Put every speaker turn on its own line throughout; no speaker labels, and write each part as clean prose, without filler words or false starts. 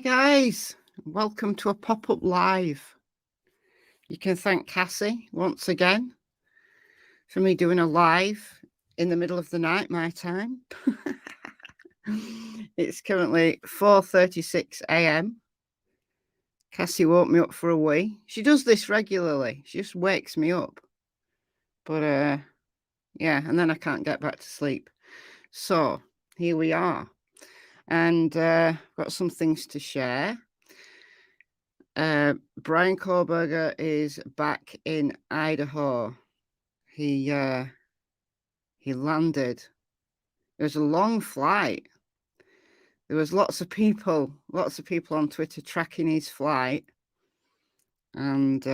guys, welcome to a pop-up live. You can thank Cassie once again for me doing a live in the middle of the night, my time. It's currently 4:36 a.m. Cassie woke me up for a wee. She does this regularly. She just wakes me up. But yeah, and then I can't get back to sleep. So here we are. And got some things to share. Bryan Kohberger is back in Idaho. He landed. It was a long flight. There was lots of people on Twitter tracking his flight. And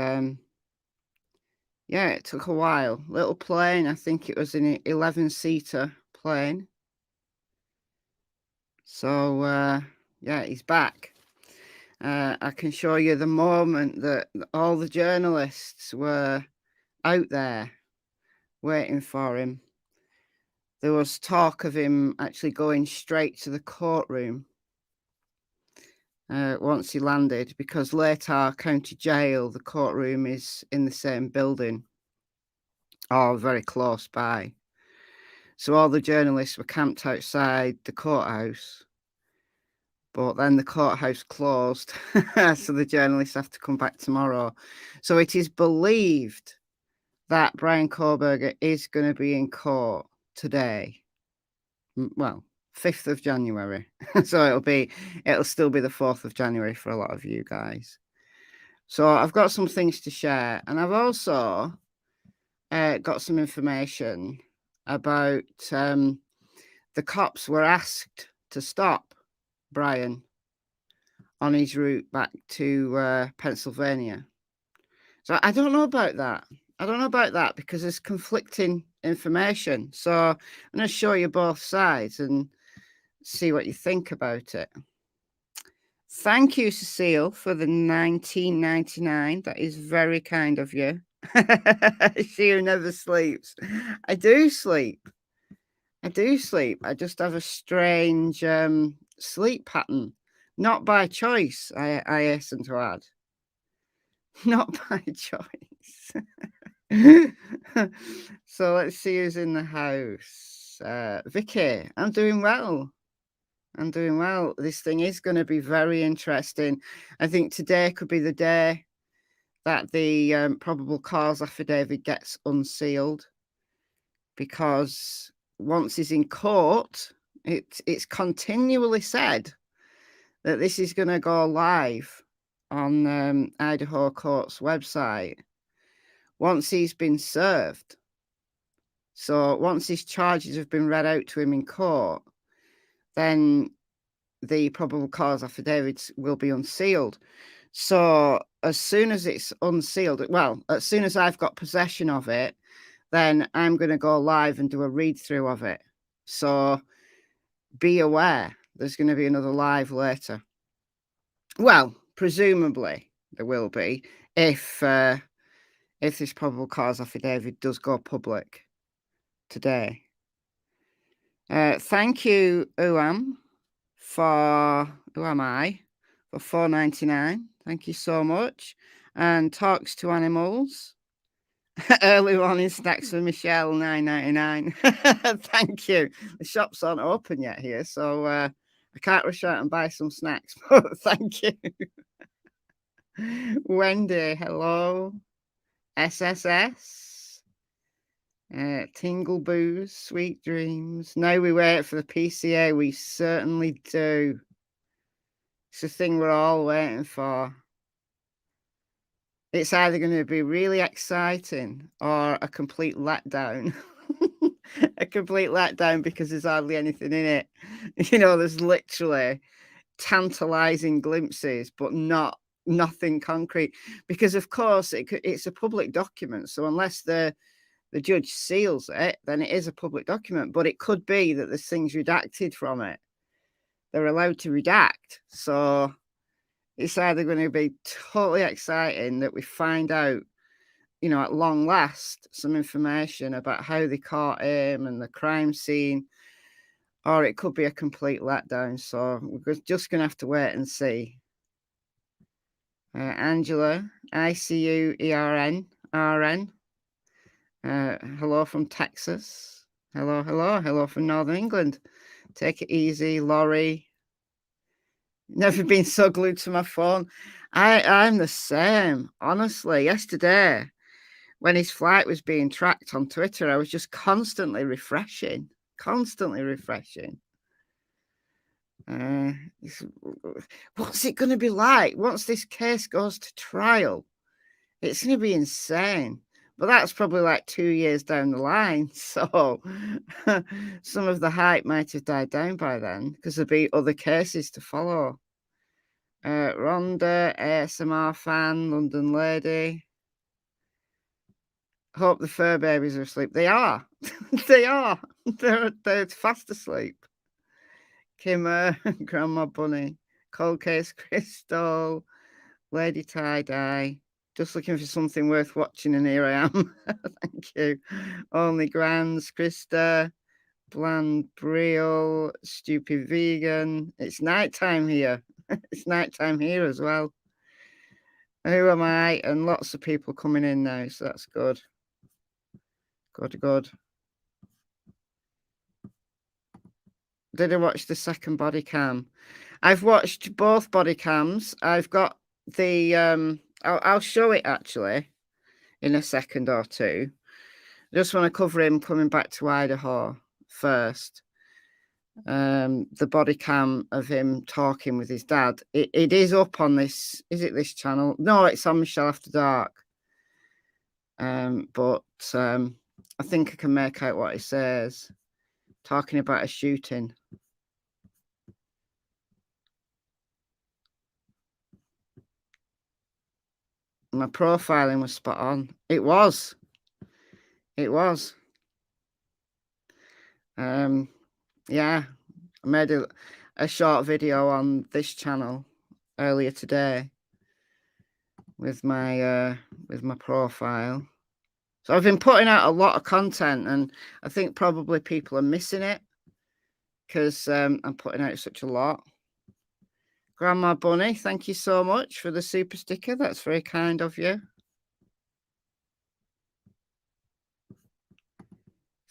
yeah, it took a while. Little plane, I think it was an 11-seater plane. So yeah, he's back. I can show you the moment that all the journalists were out there waiting for him. There was talk of him actually going straight to the courtroom once he landed, because Latah County Jail, the courtroom, is in the same building or very close by. So all the journalists were camped outside the courthouse. But then the courthouse closed, so the journalists have to come back tomorrow. So it is believed that Bryan Kohberger is going to be in court today. Well, 5th of January. So it'll still be the 4th of January for a lot of you guys. So I've got some things to share. And I've also got some information about the cops were asked to stop Bryan on his route back to Pennsylvania. So I don't know about that. Because there's conflicting information. So I'm going to show you both sides and see what you think about it. Thank you, Cecile, for the $19.99. That is very kind of you. She who never sleeps. I do sleep. I just have a strange sleep pattern. Not by choice, I hasten to add. Not by choice. So let's see who's in the house. Vicky, I'm doing well. This thing is going to be very interesting. I think today could be the day that the probable cause affidavit gets unsealed, because once he's in court, it's continually said that this is going to go live on Idaho Court's website once he's been served. So once his charges have been read out to him in court, then the probable cause affidavits will be unsealed. So as soon as it's unsealed, well, as soon as I've got possession of it, then I'm going to go live and do a read through of it. So be aware, there's going to be another live later. Well, presumably there will be if this probable cause affidavit does go public today. Thank you, Uam, for $4.99. Thank you so much. And Talks to Animals. Early morning snacks for Michelle, $9.99. Thank you. The shops aren't open yet here, so I can't rush out and buy some snacks, but thank you. Wendy, hello. SSS. Tingle Booze, Sweet Dreams. Now we wait for the PCA. We certainly do. It's the thing we're all waiting for. It's either going to be really exciting or a complete letdown. A complete letdown because there's hardly anything in it. You know, there's literally tantalizing glimpses, but nothing concrete. Because, of course, it's a public document. So unless the judge seals it, then it is a public document. But it could be that there's things redacted from it. They're allowed to redact. So it's either going to be totally exciting that we find out, you know, at long last, some information about how they caught him and the crime scene, or it could be a complete letdown. So we're just going to have to wait and see. Angela, ICUERN. Hello from Texas. Hello from Northern England. Take it easy, Laurie. Never been so glued to my phone. I'm the same, honestly. Yesterday, when his flight was being tracked on Twitter, I was just constantly refreshing. What's it going to be like once this case goes to trial? It's going to be insane. But that's probably like 2 years down the line. So some of the hype might have died down by then because there'll be other cases to follow. Rhonda, ASMR fan, London lady. Hope the fur babies are asleep. They are. They are. They're fast asleep. Kimmer, Grandma Bunny, Cold Case Crystal, Lady Tie-Dye. Just looking for something worth watching, and here I am. Thank you. Only Grands, Krista, Bland Briel, Stupid Vegan. It's nighttime here. It's nighttime here as well. Who am I? And lots of people coming in now, so that's good. Good. Did I watch the second body cam? I've watched both body cams. I've got the I'll show it actually in a second or two. I just want to cover him coming back to Idaho first. The body cam of him talking with his dad. It is up on this. Is it this channel? No, it's on MichelleAfterDark. But I think I can make out what he says. Talking about a shooting. My profiling was spot on. It was. Yeah, I made a short video on this channel earlier today with my profile. So I've been putting out a lot of content, and I think probably people are missing it because I'm putting out such a lot. Grandma Bunny, thank you so much for the super sticker. That's very kind of you.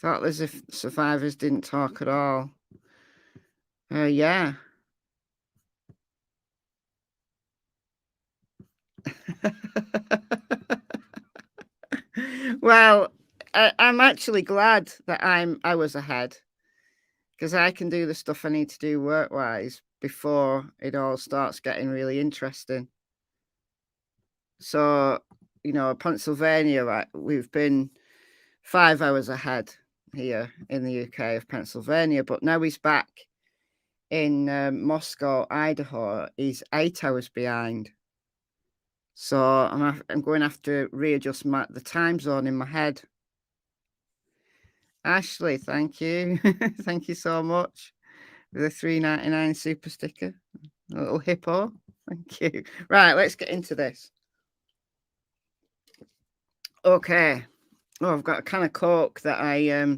Thought as if survivors didn't talk at all. Yeah. Well, I'm actually glad that I was ahead, because I can do the stuff I need to do work-wise before it all starts getting really interesting. So, Pennsylvania, right, we've been 5 hours ahead here in the UK of Pennsylvania, but now he's back in Moscow, Idaho. He's 8 hours behind. So I'm going to have to readjust the time zone in my head. Ashley, thank you. Thank you so much for the $3.99 super sticker. A little hippo. Thank you. Right, let's get into this. Okay. Oh, I've got a can of Coke that I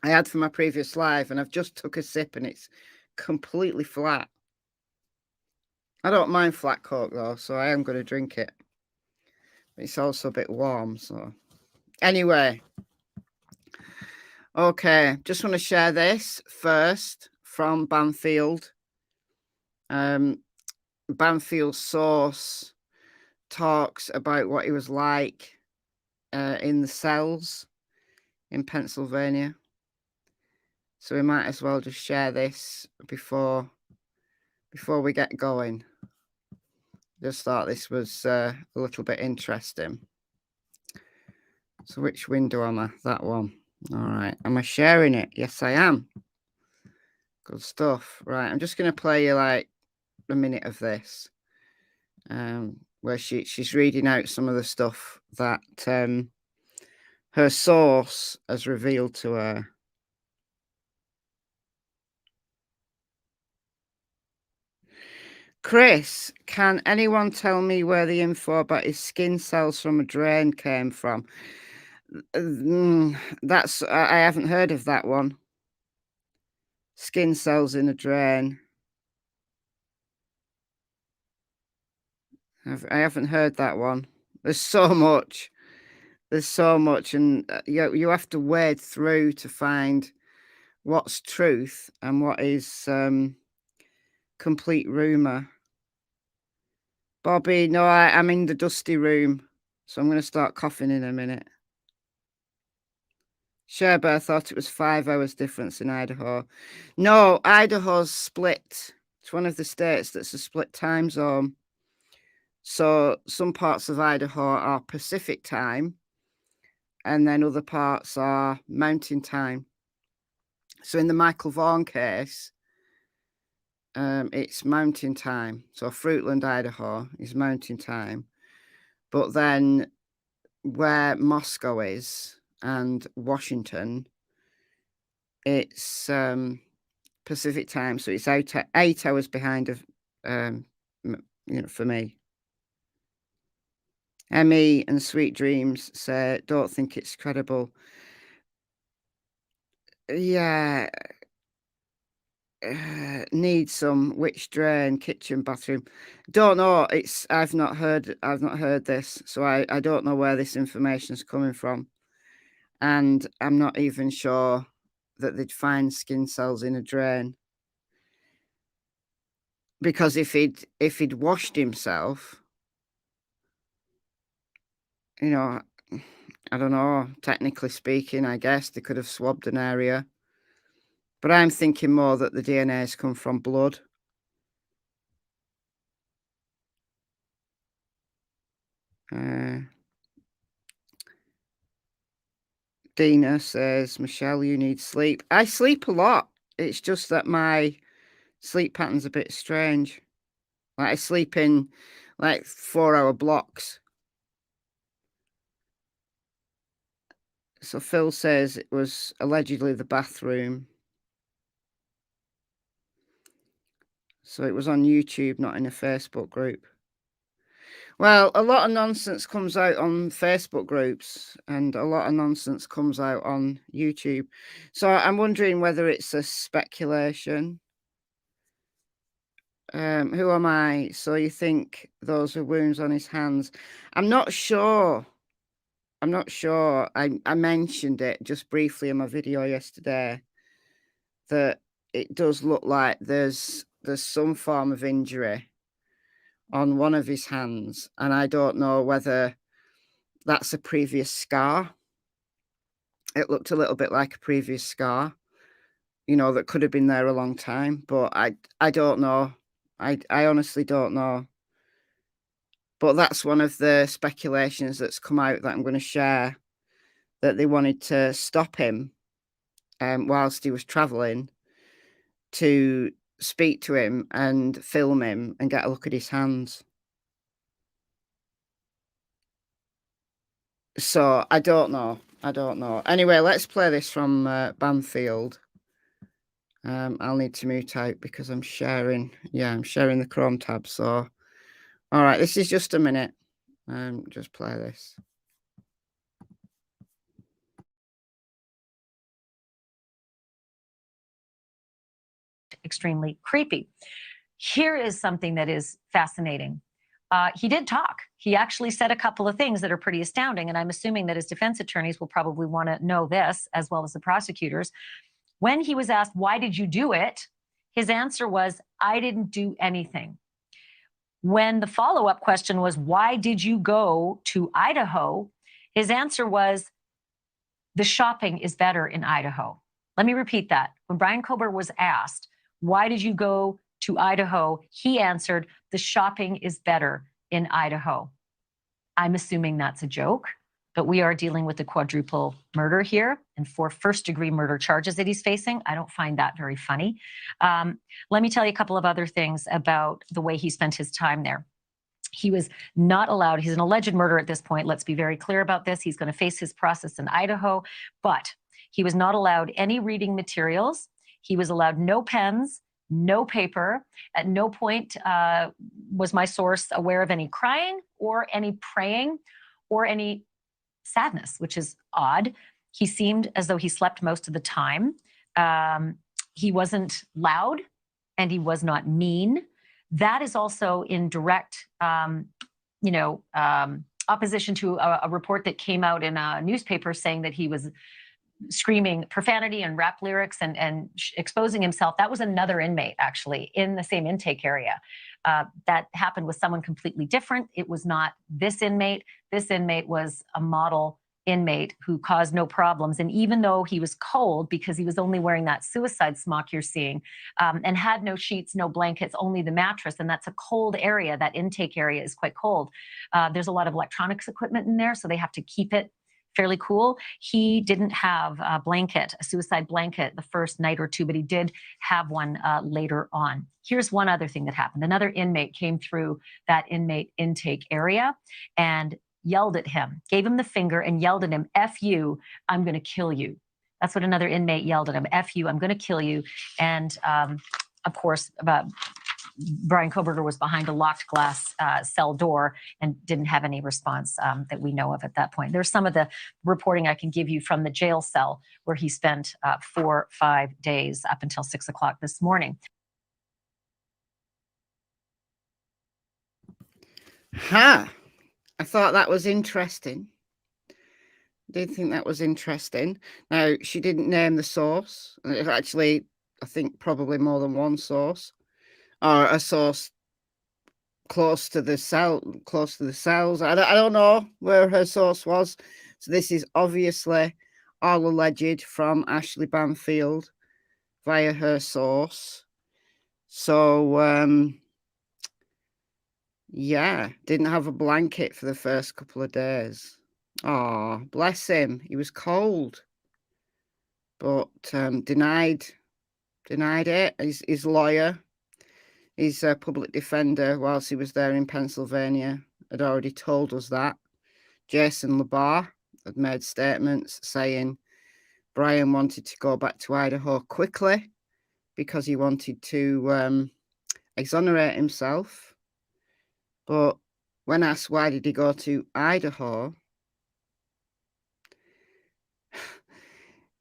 had for my previous live, and I've just took a sip and it's completely flat. I don't mind flat Coke though, so I am going to drink it. It's also a bit warm, so anyway. Okay, just want to share this first from Banfield. Banfield source talks about what it was like in the cells in Pennsylvania. So we might as well just share this before we get going. Just thought this was a little bit interesting. So which window am I? That one. All right. Am I sharing it? Yes, I am. Good stuff. Right. I'm just going to play you like a minute of this, where she's reading out some of the stuff that her source has revealed to her. Chris, can anyone tell me where the info about his skin cells from a drain came from? I haven't heard of that one. Skin cells in a drain. I haven't heard that one. There's so much. There's so much, and you have to wade through to find what's truth and what is complete rumour. Bobby, no, I'm in the dusty room, so I'm going to start coughing in a minute. Sherber thought it was 5 hours difference in Idaho. No, Idaho's split. It's one of the states that's a split time zone. So some parts of Idaho are Pacific time, and then other parts are Mountain time. So in the Michael Vaughan case, it's Mountain time. So Fruitland, Idaho is Mountain time. But then where Moscow is and Washington, it's Pacific time. So it's 8 hours behind of, for me. Emmy and Sweet Dreams say, don't think it's credible. Yeah. Need some witch drain, kitchen, bathroom. Don't know. I've not heard this, so I don't know where this information is coming from, and I'm not even sure that they'd find skin cells in a drain, because if he'd washed himself, I don't know. Technically speaking, I guess they could have swabbed an area, but I'm thinking more that the DNA has come from blood. Dina says, Michelle, you need sleep. I sleep a lot. It's just that my sleep pattern's a bit strange. Like I sleep in like 4-hour blocks. So Phil says it was allegedly the bathroom. So it was on YouTube, not in a Facebook group. Well, a lot of nonsense comes out on Facebook groups, and a lot of nonsense comes out on YouTube. So I'm wondering whether it's a speculation. Who am I? So you think those are wounds on his hands? I'm not sure. I mentioned it just briefly in my video yesterday, that it does look like there's some form of injury on one of his hands, and I don't know whether that's a previous scar. It looked a little bit like a previous scar, that could have been there a long time, but I don't know. I honestly don't know. But that's one of the speculations that's come out that I'm going to share, that they wanted to stop him whilst he was travelling, to speak to him and film him and get a look at his hands. So I don't know. Anyway, let's play this from Banfield. I'll need to mute out because I'm sharing the Chrome tab. So, all right, this is just a minute. Just play this.
Extremely creepy. Here is something that is fascinating. He did talk. He actually said a couple of things that are pretty astounding, and I'm assuming that his defense attorneys will probably want to know this, as well as the prosecutors. When he was asked, why did you do it? His answer was, I didn't do anything. When the follow-up question was, why did you go to Idaho? His answer was, the shopping is better in Idaho. Let me repeat that. When Bryan Kohberger was asked, why did you go to Idaho? He answered, the shopping is better in Idaho. I'm assuming that's a joke, but we are dealing with a quadruple murder here and 4 first-degree murder charges that he's facing. I don't find that very funny. Let me tell you a couple of other things about the way he spent his time there. He was not allowed. He's an alleged murderer at this point. Let's be very clear about this. He's going to face his process in Idaho, but he was not allowed any reading materials. He was allowed no pens, no paper. At no point was my source aware of any crying or any praying or any sadness, which is odd. He seemed as though he slept most of the time. He wasn't loud and he was not mean. That is also in direct, opposition to a report that came out in a newspaper saying that he was screaming profanity and rap lyrics and exposing himself. That was another inmate, actually, in the same intake area. That happened with someone completely different. It was not this inmate. This inmate was a model inmate who caused no problems. And even though he was cold, because he was only wearing that suicide smock you're seeing, and had no sheets, no blankets, only the mattress, and that's a cold area, that intake area is quite cold. There's a lot of electronics equipment in there, so they have to keep it fairly cool. He didn't have a blanket, a suicide blanket, the first night or two, but he did have one later on. Here's one other thing that happened. Another inmate came through that inmate intake area and yelled at him, gave him the finger and yelled at him, "F you, I'm going to kill you." That's what another inmate yelled at him, "F you, I'm going to kill you." And of course, Bryan Kohberger was behind a locked glass cell door and didn't have any response that we know of at that point. There's some of the reporting I can give you from the jail cell where he spent 4-5 days up until 6 o'clock this morning.
I thought that was interesting. Did think that was interesting. Now, she didn't name the source. Actually, I think probably more than one source, or a source close to the cells. I don't know where her source was. So this is obviously all alleged from Ashley Banfield via her source. So yeah, didn't have a blanket for the first couple of days. Oh, bless him. He was cold, but denied it. His lawyer, his public defender, whilst he was there in Pennsylvania, had already told us that. Jason LeBar had made statements saying Bryan wanted to go back to Idaho quickly because he wanted to exonerate himself. But when asked why did he go to Idaho,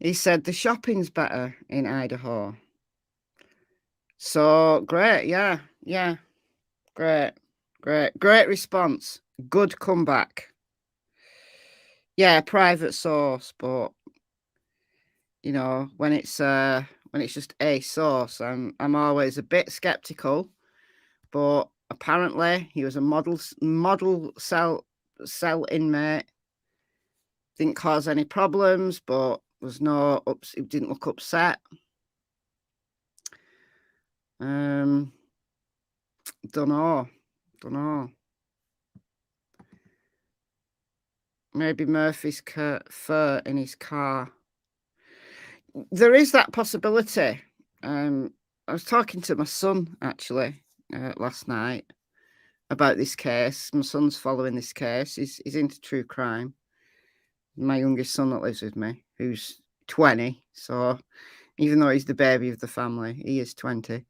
he said the shopping's better in Idaho. So great, yeah, great response, good comeback. Yeah, private source, but you know, when it's just a source, I'm always a bit skeptical. But apparently, he was a model cell inmate. Didn't cause any problems, but was he didn't look upset. Don't know. Maybe Murphy's fur in his car. There is that possibility. I was talking to my son actually last night about this case. My son's following this case. He's into true crime. My youngest son that lives with me, who's 20, so even though he's the baby of the family, he is 20,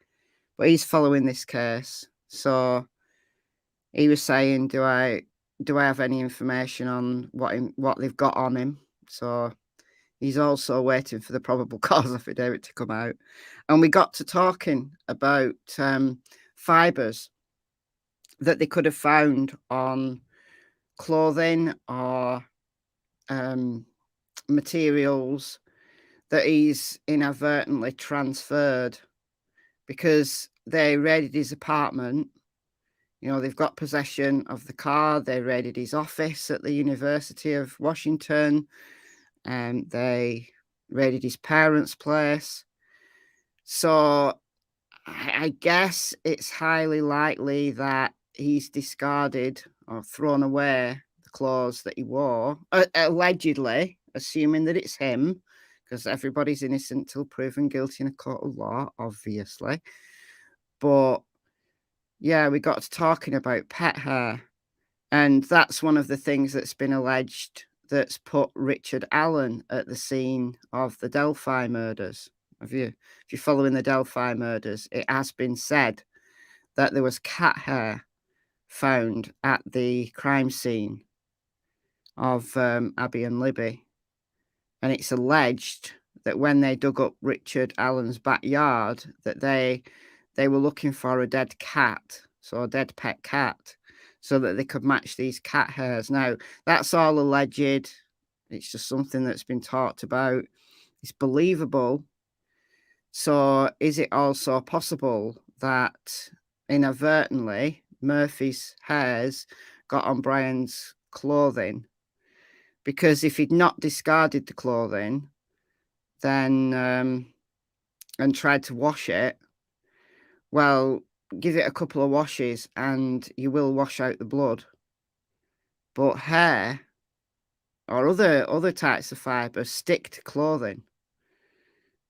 but he's following this case. So he was saying, do I have any information on what they've got on him? So he's also waiting for the probable cause affidavit to come out. And we got to talking about fibers that they could have found on clothing or materials that he's inadvertently transferred, because they raided his apartment. You know, they've got possession of the car. They raided his office at the University of Washington, and they raided his parents' place. So I guess it's highly likely that he's discarded or thrown away the clothes that he wore, allegedly, assuming that it's him, because everybody's innocent till proven guilty in a court of law, obviously. But yeah, we got to talking about pet hair, and that's one of the things that's been alleged that's put Richard Allen at the scene of the Delphi murders. If you're following the Delphi murders, it has been said that there was cat hair found at the crime scene of Abby and Libby, and it's alleged that when they dug up Richard Allen's backyard, that they were looking for a dead cat, so a dead pet cat, so that they could match these cat hairs. Now, that's all alleged. It's just something that's been talked about. It's believable. So is it also possible that inadvertently Murphy's hairs got on Bryan's clothing? Because if he'd not discarded the clothing, then and tried to wash it, well, give it a couple of washes and you will wash out the blood. But hair or other types of fibres stick to clothing.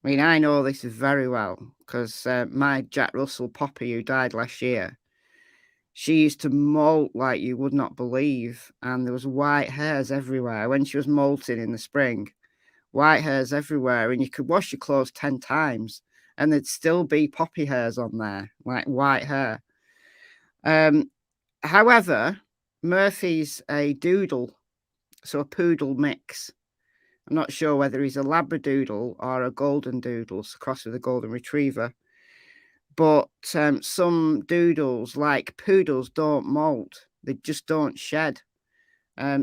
I mean, I know this very well because my Jack Russell Poppy, who died last year, she used to molt like you would not believe, and there was white hairs everywhere when she was molting in the spring. White hairs everywhere, and you could wash your clothes 10 times and there'd still be poppy hairs on there, like white hair. However, Murphy's a doodle, so a poodle mix. I'm not sure whether he's a Labradoodle or a golden doodle, so cross with a golden retriever. But some doodles, like poodles, don't molt. They just don't shed.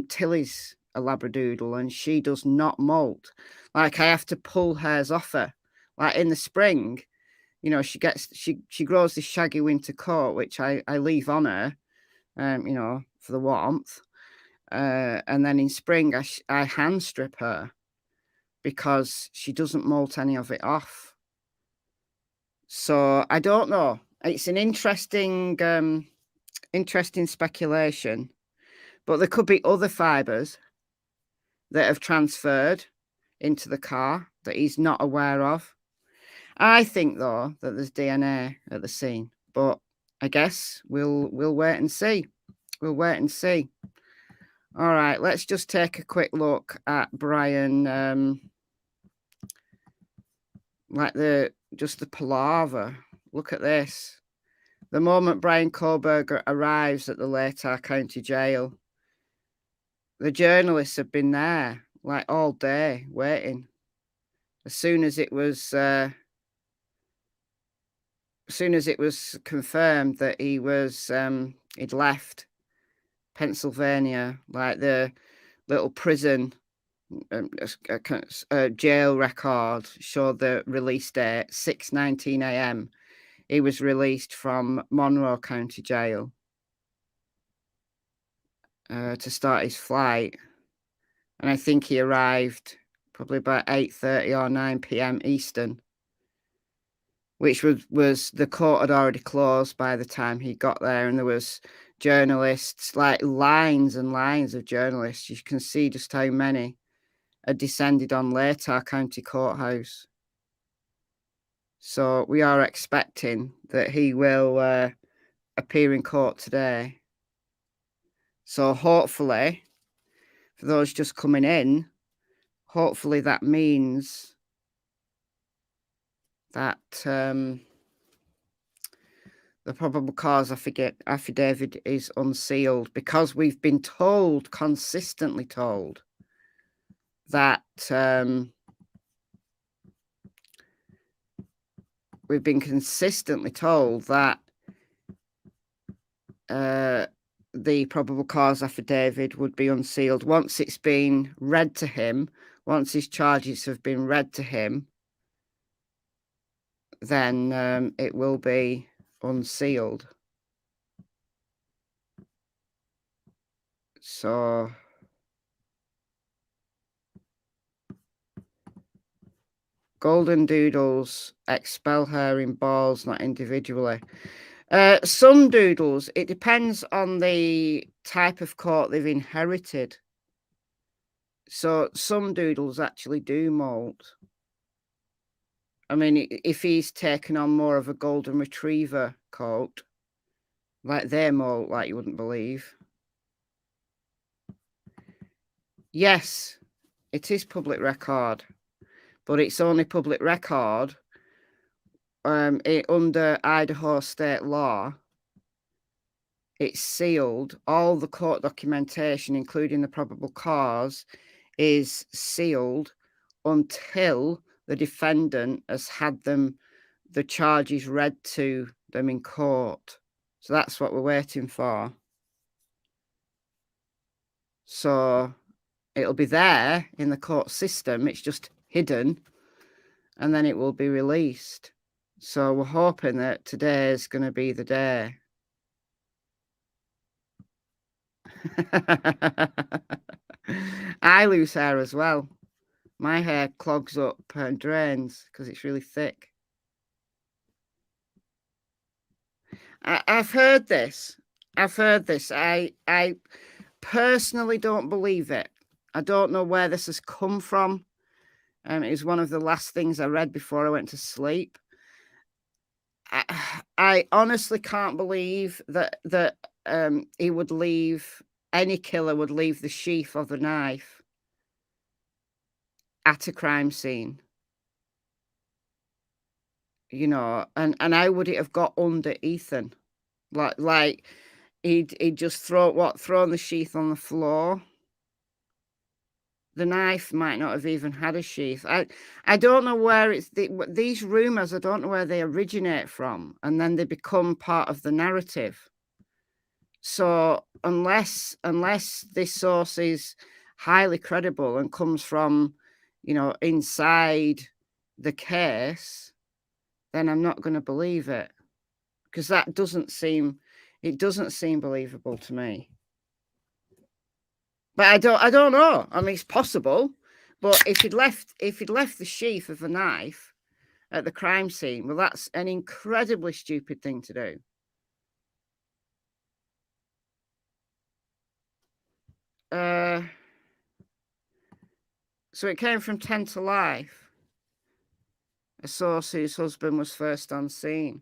Tilly's a Labradoodle and she does not molt. Like, I have to pull hairs off her. Like in the spring, you know, she grows this shaggy winter coat, which I leave on her, you know, for the warmth. And then in spring, I hand strip her because she doesn't molt any of it off. So I don't know. It's an interesting speculation, but there could be other fibres that have transferred into the car that he's not aware of. I think, though, that there's DNA at the scene, but I guess we'll wait and see. We'll wait and see. All right, let's just take a quick look at Bryan, like the palaver. Look at this. The moment Bryan Kohberger arrives at the Latah County Jail, the journalists have been there like all day waiting. As soon as it was confirmed that he was he'd left Pennsylvania, like the little prison jail record showed the release date 6:19 a.m. He was released from Monroe County Jail to start his flight, and I think he arrived probably about 8:30 or 9 p.m. Eastern, which was the court had already closed by the time he got there, and there was journalists, like lines and lines of journalists. You can see just how many had descended on Latah County Courthouse. So we are expecting that he will appear in court today. So hopefully, for those just coming in, hopefully that means that the probable cause affidavit is unsealed, because we've been told, consistently told, that we've been consistently told that the probable cause affidavit would be unsealed once it's been read to him. Once his charges have been read to him, then it will be unsealed. So golden doodles expel hair in balls, not individually. Some doodles, it depends on the type of coat they've inherited. So some doodles actually do molt. I mean, if he's taken on more of a golden retriever coat, like they molt like you wouldn't believe. Yes, it is public record, but it's only public record under Idaho state law. It's sealed. All the court documentation, including the probable cause, is sealed until the defendant has had the charges read to them in court. So that's what we're waiting for. So it'll be there in the court system. It's just hidden, and then it will be released. So we're hoping that today is going to be the day. I lose hair as well. My hair clogs up and drains because it's really thick. I've heard this. I personally don't believe it. I don't know where this has come from. It was one of the last things I read before I went to sleep. I honestly can't believe that he would leave, any killer would leave the sheath of the knife at a crime scene. You know, and how would it have got under Ethan? Like he'd just thrown the sheath on the floor. The knife might not have even had a sheath. I don't know where these rumors. I don't know where they originate from, and then they become part of the narrative. So unless this source is highly credible and comes from, you know, inside the case, then I'm not going to believe it, because that doesn't seem believable to me. But I don't know. I mean, it's possible. But if he'd left the sheath of the knife at the crime scene, well, that's an incredibly stupid thing to do. So it came from 10 to Life, a source whose husband was first on scene.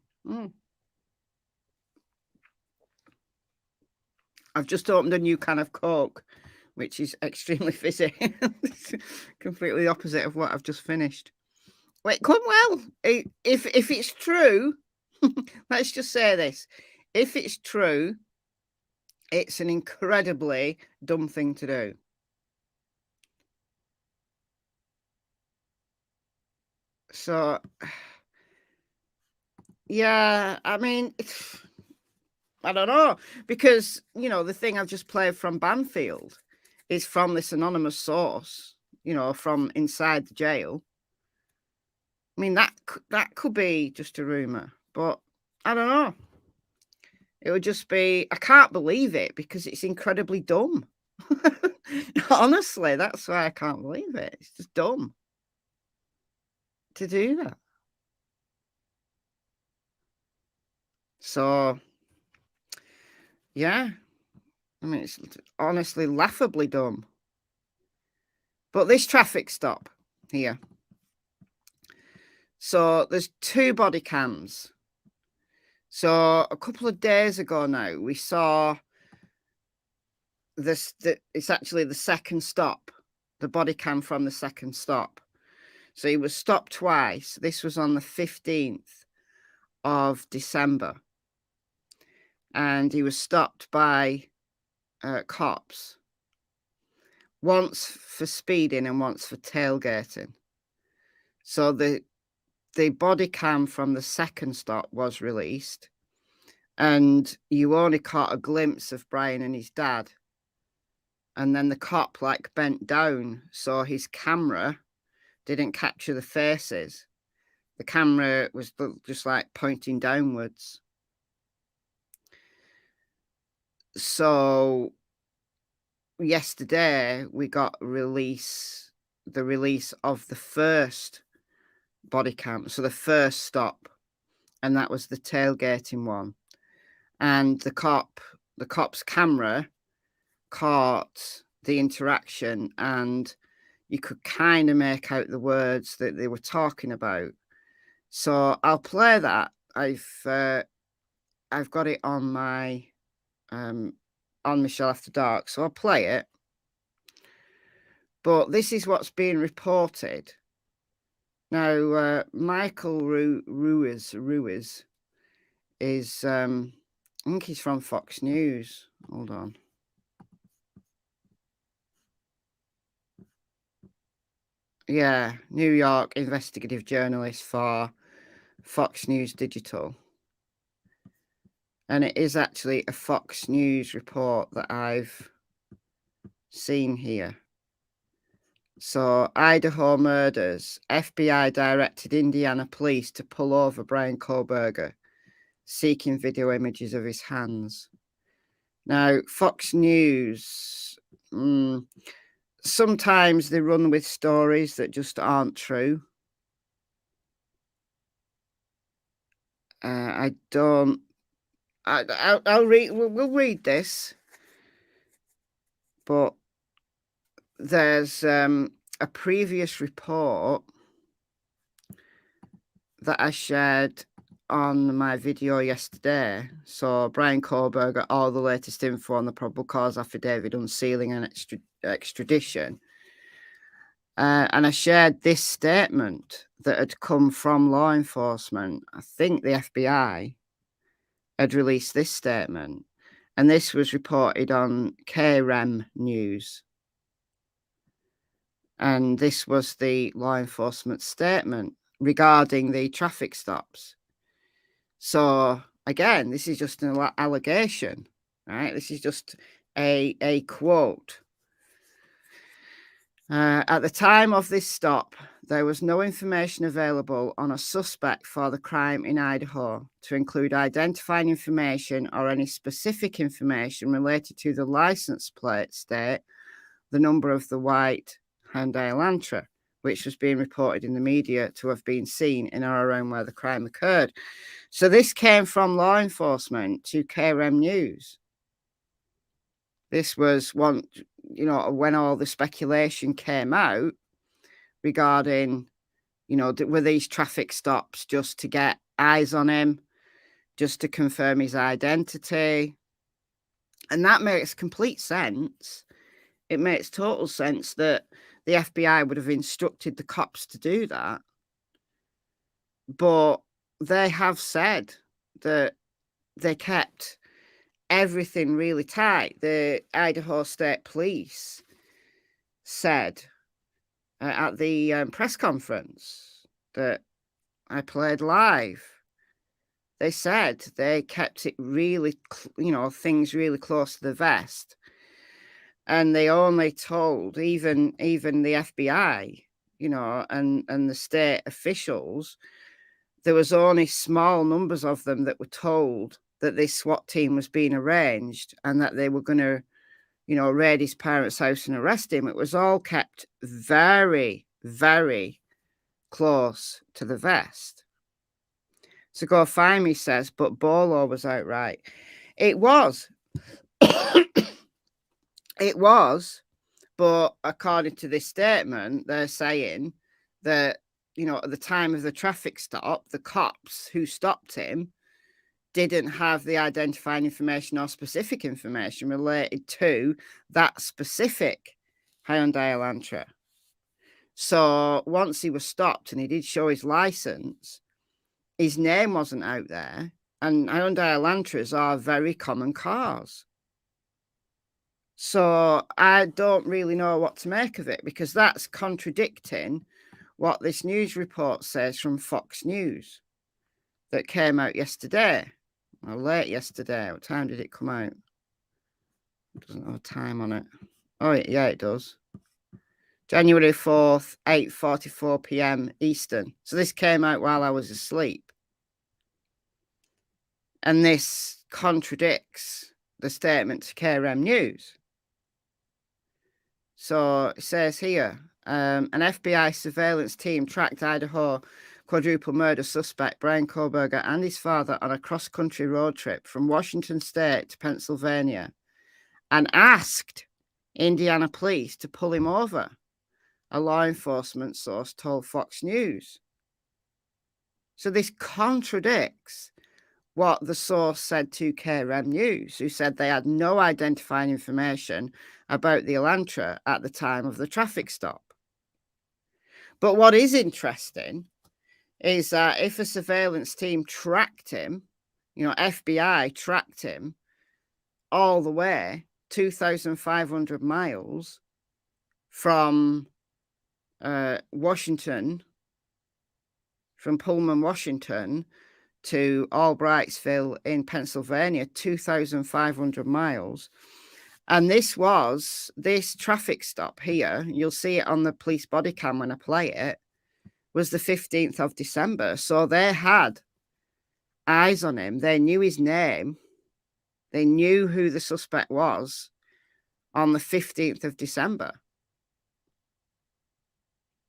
I've just opened a new can of Coke, which is extremely fizzy. Completely opposite of what I've just finished. Well, it could well. If it's true, let's just say this. If it's true, it's an incredibly dumb thing to do. So, yeah, I mean, I don't know, because, you know, the thing I've just played from Banfield is from this anonymous source, you know, from inside the jail. I mean, that could be just a rumor, but I don't know. It would just be, I can't believe it because it's incredibly dumb. Honestly, that's why I can't believe it. It's just dumb to do that. So, yeah, I mean, it's honestly laughably dumb. But this traffic stop here. So there's 2 body cams. So a couple of days ago now, we saw this. It's actually the second stop, the body cam from the second stop. So he was stopped twice. This was on the 15th of December. And he was stopped by cops. Once for speeding and once for tailgating. So the body cam from the second stop was released, and you only caught a glimpse of Bryan and his dad. And then the cop like bent down, so his camera didn't capture the faces. The camera was just like pointing downwards. So yesterday we got the release of the first body cam, so the first stop, and that was the tailgating one. And the cop's camera caught the interaction, and you could kind of make out the words that they were talking about. So I'll play that. I've got it on my on Michelle After Dark, so I'll play it. But this is what's being reported. Now, Michael Ruiz is, I think he's from Fox News. Hold on. Yeah, New York investigative journalist for Fox News Digital. And it is actually a Fox News report that I've seen here. So, Idaho murders. FBI directed Indiana police to pull over Bryan Kohberger, seeking video images of his hands. Now, Fox News, sometimes they run with stories that just aren't true. I don't. I'll read. We'll read this, but there's a previous report that I shared on my video yesterday. So Bryan Kohberger, all the latest info on the probable cause affidavit, unsealing and extradition. And I shared this statement that had come from law enforcement. I think the FBI had released this statement, and this was reported on KREM News. And this was the law enforcement statement regarding the traffic stops. So again, this is just an allegation, right? This is just a quote. At the time of this stop, there was no information available on a suspect for the crime in Idaho to include identifying information or any specific information related to the license plate state, the number of the white Hyundai Elantra, which was being reported in the media to have been seen in or around where the crime occurred. So this came from law enforcement to KREM News. This was one, when all the speculation came out regarding, were these traffic stops just to get eyes on him, just to confirm his identity? And that makes complete sense. It makes total sense that the FBI would have instructed the cops to do that. But they have said that they kept everything really tight. The Idaho State Police said at the press conference that I played live, they said they kept it really, things really close to the vest. And they only told even the FBI, and the state officials, there was only small numbers of them that were told that this SWAT team was being arranged and that they were going to, raid his parents' house and arrest him. It was all kept very, very close to the vest. So Go Find Me says, but Bolo was outright. It was. It was, but according to this statement, they're saying that, at the time of the traffic stop, the cops who stopped him didn't have the identifying information or specific information related to that specific Hyundai Elantra. So once he was stopped and he did show his license, his name wasn't out there. And Hyundai Elantras are very common cars. So I don't really know what to make of it, because that's contradicting what this news report says from Fox News that came out yesterday. Or late yesterday. What time did it come out? It doesn't have a time on it. Oh, yeah, it does. January 4th, 8:44 p.m. Eastern. So this came out while I was asleep. And this contradicts the statement to KREM News. So it says here, an FBI surveillance team tracked Idaho quadruple murder suspect Bryan Kohberger and his father on a cross-country road trip from Washington State to Pennsylvania and asked Indiana police to pull him over, a law enforcement source told Fox News. So this contradicts what the source said to KREM News, who said they had no identifying information about the Elantra at the time of the traffic stop. But what is interesting is that if a surveillance team tracked him, FBI tracked him all the way 2,500 miles from Washington, from Pullman, Washington, to Albrightsville in Pennsylvania, 2,500 miles. And this traffic stop here, you'll see it on the police body cam when I play it, was the 15th of December. So they had eyes on him. They knew his name. They knew who the suspect was on the 15th of December.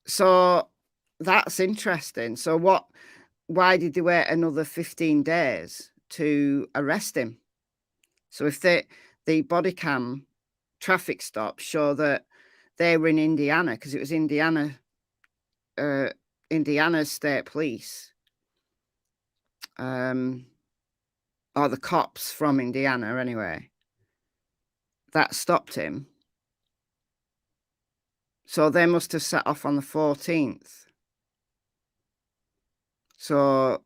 So that's interesting. So why did they wait another 15 days to arrest him? So if the body cam traffic stops show that they were in Indiana, because it was Indiana State Police, or the cops from Indiana anyway, that stopped him. So they must have set off on the 14th. So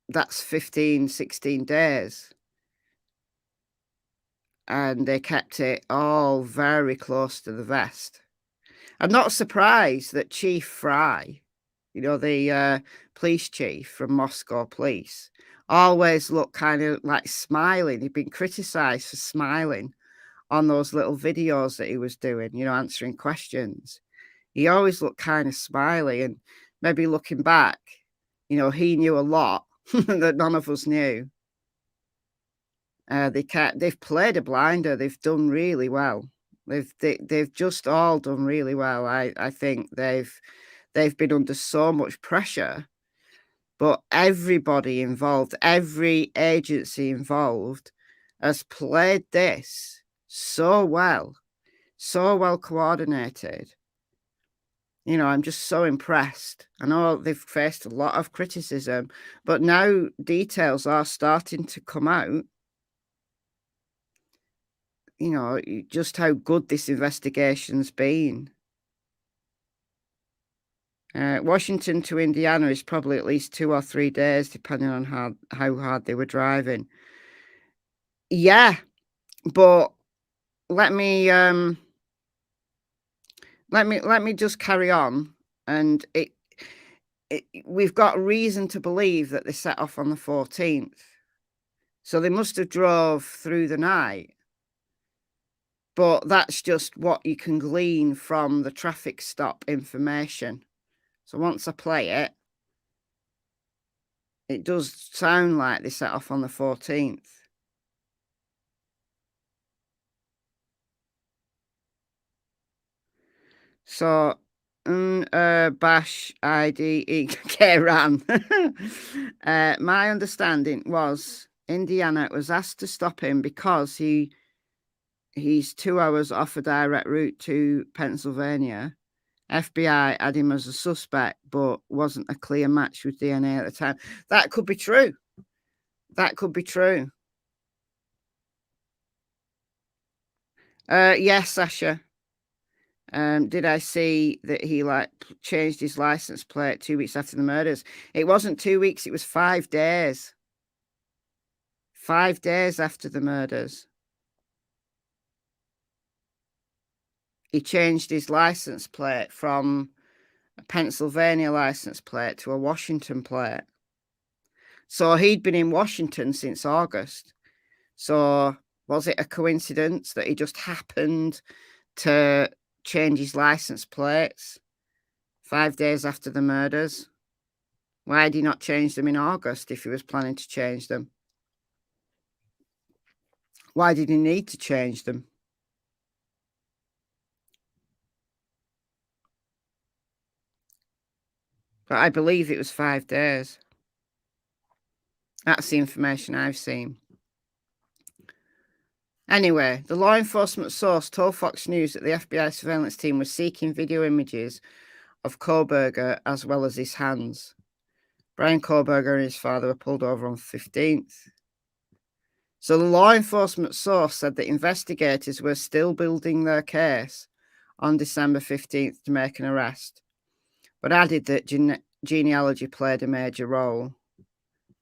that's 15, 16 days. And they kept it all very close to the vest. I'm not surprised that Chief Fry, you know, the police chief from Moscow Police, always looked kind of like smiling. He'd been criticised for smiling on those little videos that he was doing, you know, answering questions. He always looked kind of smiley, and maybe looking back, you know, he knew a lot that none of us knew. They've played a blinder. They've done really well. They've just all done really well. I think they've been under so much pressure, but everybody involved, every agency involved, has played this so well coordinated. You know, I'm just so impressed. I know they've faced a lot of criticism, but now details are starting to come out. You know, just how good this investigation's been. Washington to Indiana is probably at least 2 or 3 days, depending on how hard they were driving. Yeah, but let me just carry on. And we've got reason to believe that they set off on the 14th. So they must have drove through the night. But that's just what you can glean from the traffic stop information. So once I play it, it does sound like they set off on the 14th. So, bash IDE Ran. My understanding was Indiana was asked to stop him because he's 2 hours off a direct route to Pennsylvania. FBI had him as a suspect, but wasn't a clear match with DNA at the time. That could be true. That could be true. Yes, Sasha. Did I see that he changed his license plate 2 weeks after the murders? It wasn't 2 weeks, it was 5 days. 5 days after the murders. He changed his license plate from a Pennsylvania license plate to a Washington plate. So he'd been in Washington since August. So was it a coincidence that he just happened to change his license plates 5 days after the murders? Why had he not changed them in August if he was planning to change them? Why did he need to change them? But I believe it was 5 days. That's the information I've seen. Anyway, the law enforcement source told Fox News that the FBI surveillance team was seeking video images of Kohberger as well as his hands. Bryan Kohberger and his father were pulled over on the 15th. So the law enforcement source said that investigators were still building their case on December 15th to make an arrest, but added that genealogy played a major role.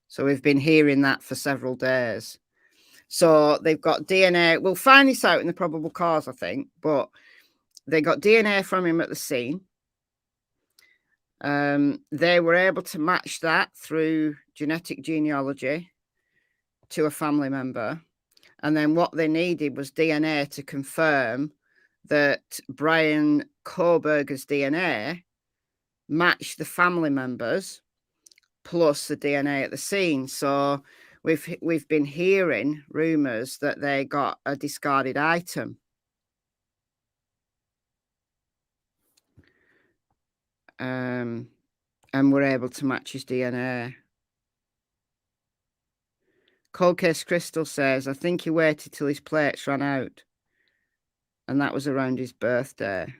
So we've been hearing that for several days. So they've got DNA. We'll find this out in the probable cause, I think, but they got DNA from him at the scene. They were able to match that through genetic genealogy to a family member. And then what they needed was DNA to confirm that Bryan Kohberger's DNA matched the family members plus the DNA at the scene. So we've been hearing rumors that they got a discarded item. And were able to match his DNA. Cold Case Crystal says, I think he waited till his plates ran out. And that was around his birthday.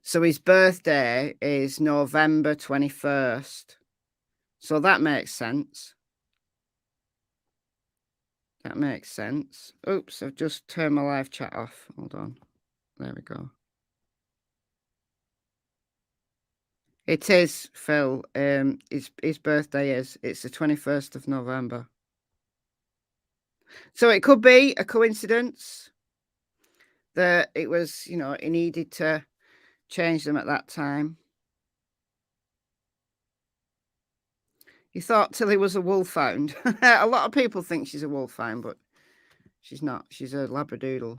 So his birthday is November 21st. So that makes sense. That makes sense. Oops, I've just turned my live chat off. Hold on. There we go. It is, Phil. His birthday is. It's the 21st of November. So it could be a coincidence that it was, you know, he needed to change them at that time. He thought Tilly was a wolfhound. A lot of people think she's a wolfhound, but she's not. She's a Labradoodle.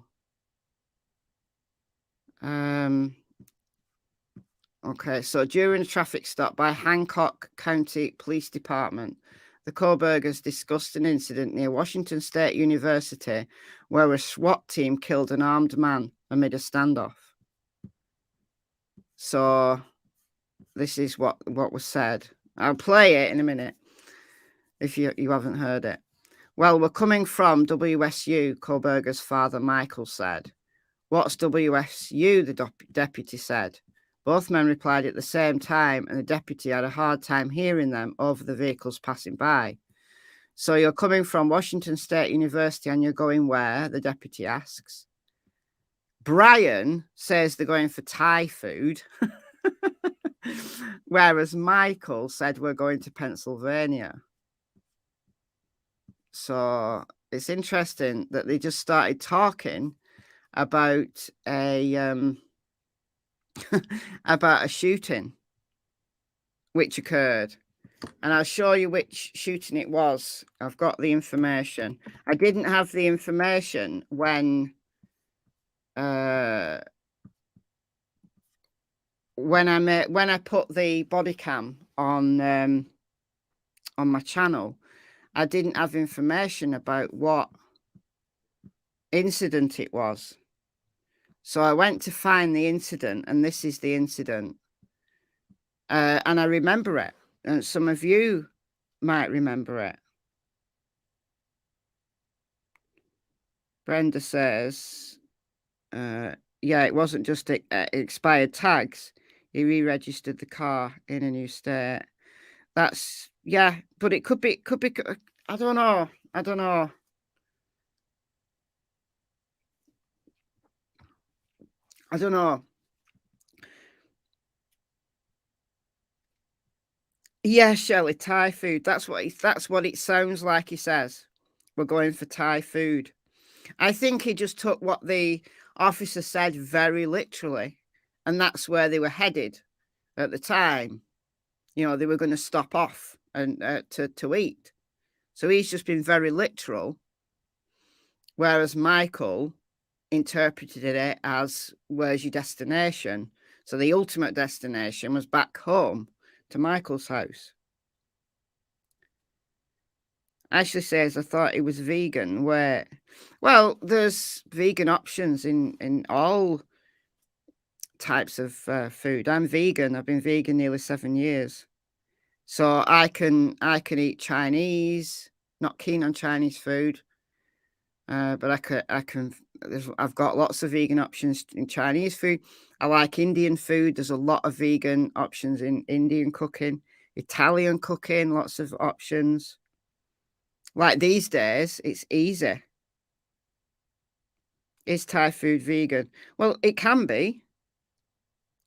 Okay, so during a traffic stop by Hancock County Police Department, the Kohbergers discussed an incident near Washington State University where a SWAT team killed an armed man amid a standoff. So this is what was said. I'll play it in a minute if you haven't heard it. Well, we're coming from WSU, Kohberger's father Michael said. What's WSU? The deputy said. Both men replied at the same time, and the deputy had a hard time hearing them over the vehicles passing by. So you're coming from Washington State University and you're going where? The deputy asks. Bryan says they're going for Thai food, whereas Michael said we're going to Pennsylvania. So it's interesting that they just started talking about a about a shooting which occurred, and I'll show you which shooting it was. I've got the information. I didn't have the information when I put the body cam on my channel. I didn't have information about what incident it was. So I went to find the incident, and this is the incident. And I remember it. And some of you might remember it. Brenda says, yeah, it wasn't just expired tags. He re-registered the car in a new state. That's, yeah, but it could be, I don't know. Yeah, Shelley, Thai food. That's what it sounds like. He says we're going for Thai food. I think he just took what the officer said very literally, and that's where they were headed at the time. You know, they were going to stop off and to eat. So he's just been very literal, whereas Michael interpreted it as, where's your destination? So the ultimate destination was back home to Michael's house. Ashley says, I thought it was vegan. Well, there's vegan options in all types of food. I'm vegan. I've been vegan nearly 7 years. So I can eat Chinese, not keen on Chinese food. But I've got lots of vegan options in Chinese food. I like Indian food. There's a lot of vegan options in Indian cooking, Italian cooking, lots of options. Like these days, it's easy. Is Thai food vegan? Well, it can be.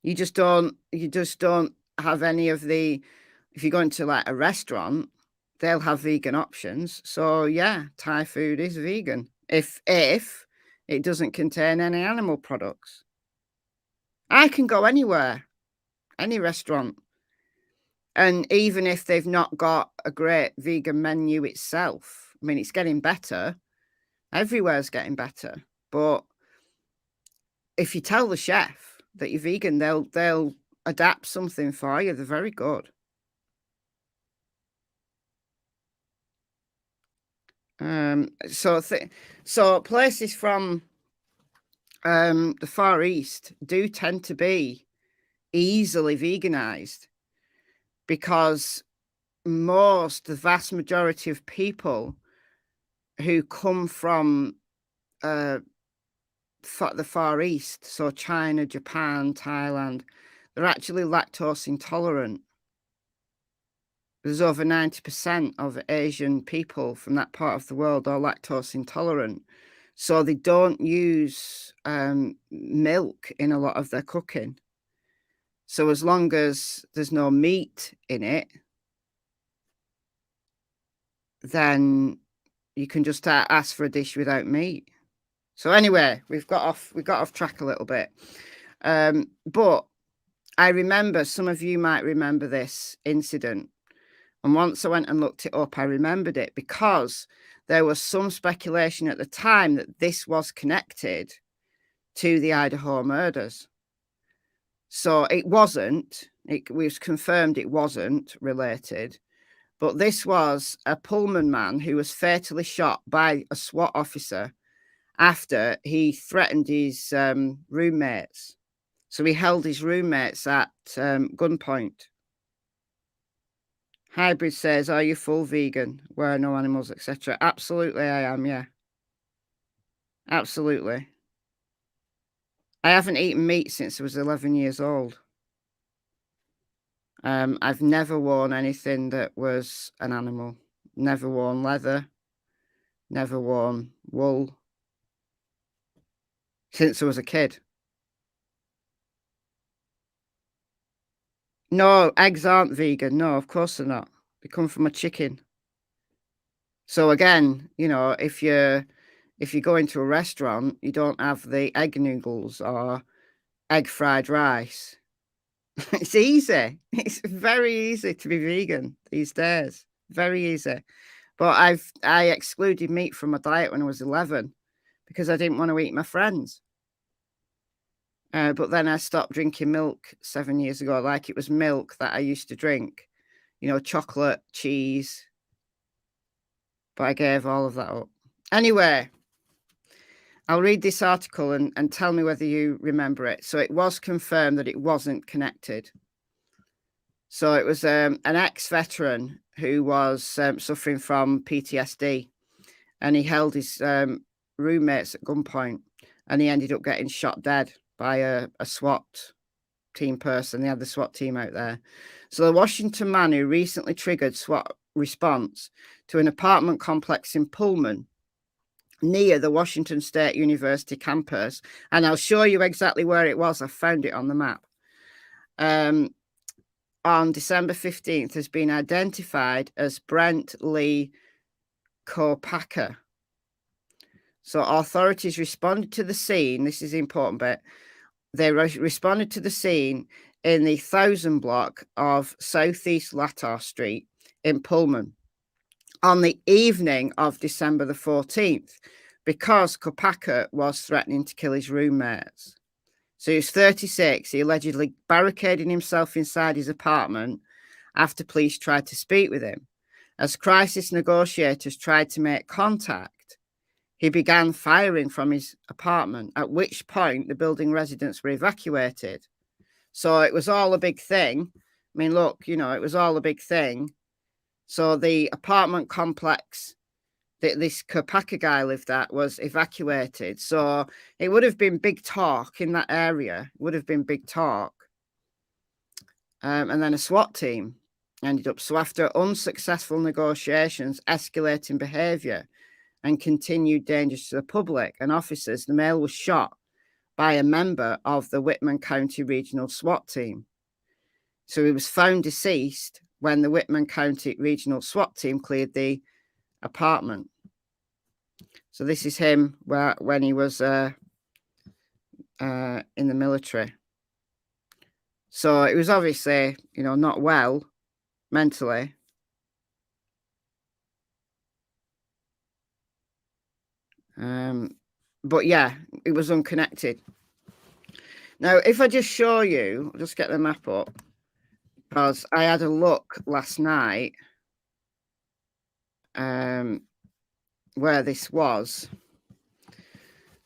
You just don't have any of the, if you go into like a restaurant, they'll have vegan options. So yeah, Thai food is vegan if it doesn't contain any animal products. I can go anywhere, any restaurant. And even if they've not got a great vegan menu itself, I mean, it's getting better. Everywhere's getting better. But if you tell the chef that you're vegan, they'll adapt something for you. They're very good. So places from the Far East do tend to be easily veganized because the vast majority of people who come from the Far East, so China, Japan, Thailand, they're actually lactose intolerant. There's over 90% of Asian people from that part of the world are lactose intolerant. So they don't use milk in a lot of their cooking. So as long as there's no meat in it, then you can just ask for a dish without meat. So anyway, we got off track a little bit. But I remember, some of you might remember this incident. And once I went and looked it up, I remembered it because there was some speculation at the time that this was connected to the Idaho murders. So it wasn't. It was confirmed it wasn't related. But this was a Pullman man who was fatally shot by a SWAT officer after he threatened his roommates. So he held his roommates at gunpoint. Hybrid says, are you full vegan? Where are no animals, etc.? Absolutely, I am, yeah. Absolutely. I haven't eaten meat since I was 11 years old. I've never worn anything that was an animal. Never worn leather. Never worn wool. Since I was a kid. No, eggs aren't vegan. No, of course they're not. They come from a chicken. So again, you know, if you go into a restaurant, you don't have the egg noodles or egg fried rice. It's easy. It's very easy to be vegan these days. Very easy. But I excluded meat from my diet when I was 11 because I didn't want to eat my friends. But then I stopped drinking milk 7 years ago, like it was milk that I used to drink. You know, chocolate, cheese. But I gave all of that up. Anyway, I'll read this article and tell me whether you remember it. So it was confirmed that it wasn't connected. So it was an ex-veteran who was suffering from PTSD, and he held his roommates at gunpoint, and he ended up getting shot dead by a SWAT team person. They had the SWAT team out there. So the Washington man who recently triggered SWAT response to an apartment complex in Pullman near the Washington State University campus, and I'll show you exactly where it was. I found it on the map. On December 15th has been identified as Brent Lee Kohberger. So authorities responded to the scene. This is the important bit. They responded to the scene in the 1000 block of Southeast Lator Street in Pullman on the evening of December the 14th because Kohberger was threatening to kill his roommates. So he was 36. He allegedly barricaded himself inside his apartment after police tried to speak with him. As crisis negotiators tried to make contact, he began firing from his apartment, at which point the building residents were evacuated. So it was all a big thing. I mean, look, you know, it was all a big thing. So the apartment complex that this Kohberger guy lived at was evacuated. So it would have been big talk in that area. It would have been big talk. And then a SWAT team ended up. So after unsuccessful negotiations, escalating behavior, and continued dangers to the public and officers, the male was shot by a member of the Whitman County Regional SWAT team. So he was found deceased when the Whitman County Regional SWAT team cleared the apartment. So this is him when he was in the military. So it was obviously, you know, not well mentally. But yeah, it was unconnected. Now, if I just show you, I'll just get the map up, because I had a look last night where this was.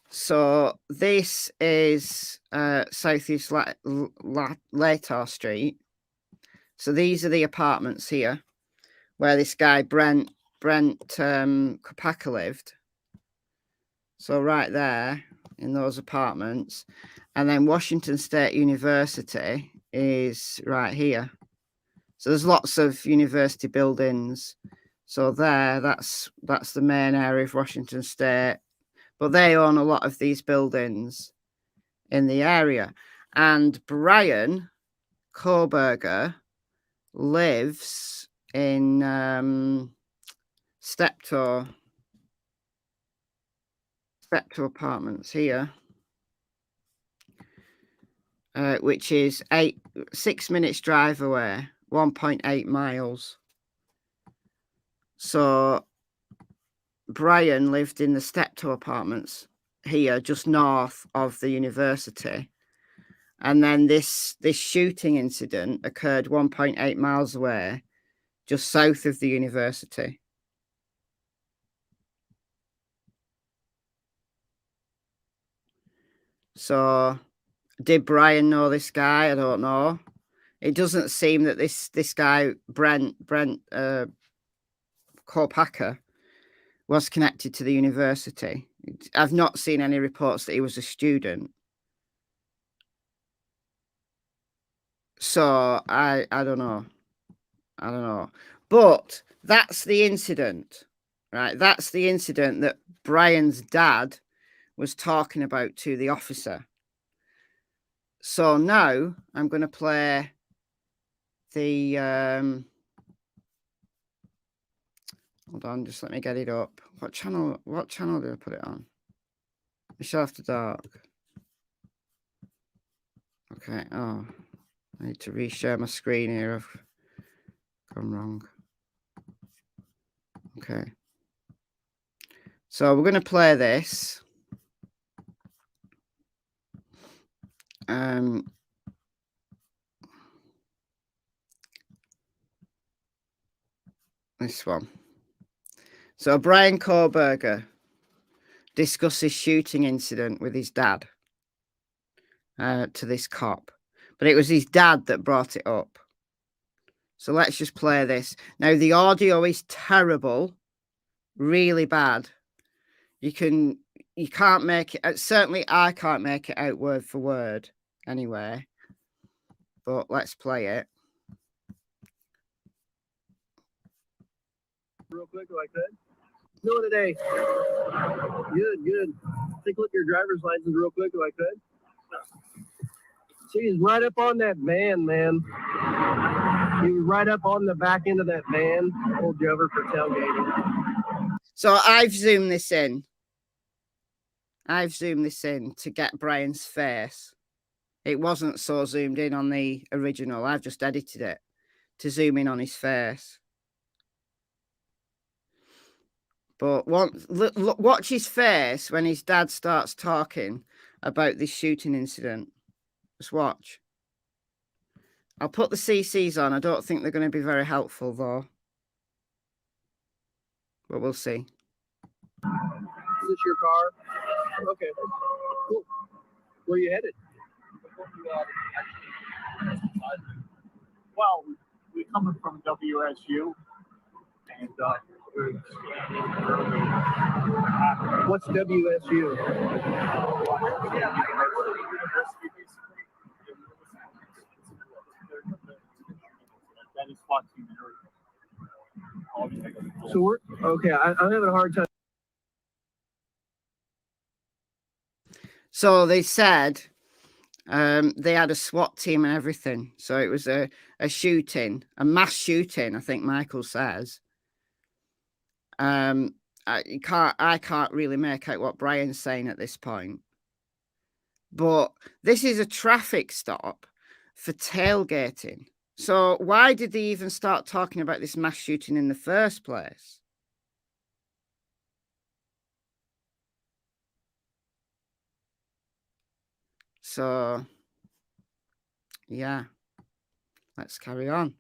So this is Southeast Latar Street. So these are the apartments here where this guy Brent Kopaka lived. So right there in those apartments. And then Washington State University is right here. So there's lots of university buildings. So there, that's the main area of Washington State. But they own a lot of these buildings in the area. And Bryan Kohberger lives in Steptoe Apartments here, which is 6 minutes drive away, 1.8 miles. So Bryan lived in the Steptoe Apartments here, just north of the university. And then this shooting incident occurred 1.8 miles away, just south of the university. So did Bryan know this guy? I don't know. It doesn't seem that this guy, Brent Kopaka, was connected to the university. I've not seen any reports that he was a student. So I don't know. I don't know. But that's the incident, right? That's the incident that Bryan's dad was talking about to the officer. So now I'm going to play the hold on, just let me get it up. What channel did I put it on? MichelleAfterDark. Okay. Oh, I need to reshare my screen here. I've gone wrong. Okay. So we're going to play this. This one. So Bryan Kohberger discusses shooting incident with his dad to this cop. But it was his dad that brought it up. So let's just play this. Now, the audio is terrible, really bad. You can't make it, certainly I can't make it out word for word anyway. But let's play it.
Real quick, like that. Doing today? Good. Take a look at your driver's license real quick, like that. See, he's right up on that van, man. He was right up on the back end of that van. Pulled you over for tailgating.
So I've zoomed this in. To get Bryan's face. It wasn't so zoomed in on the original. I've just edited it to zoom in on his face. But watch his face when his dad starts talking about this shooting incident. Just watch. I'll put the CCs on. I don't think they're going to be very helpful, though. But we'll see.
Is this your car? Okay. Cool. Where are you headed?
Well, we're coming from WSU, and
what's WSU?
That is SWAT team area.
So we're okay. I'm having a hard time.
So they said they had a SWAT team and everything. So it was a shooting, a mass shooting, I think Michael says. I can't really make out what Bryan's saying at this point. But this is a traffic stop for tailgating. So why did they even start talking about this mass shooting in the first place? So, yeah, let's carry on.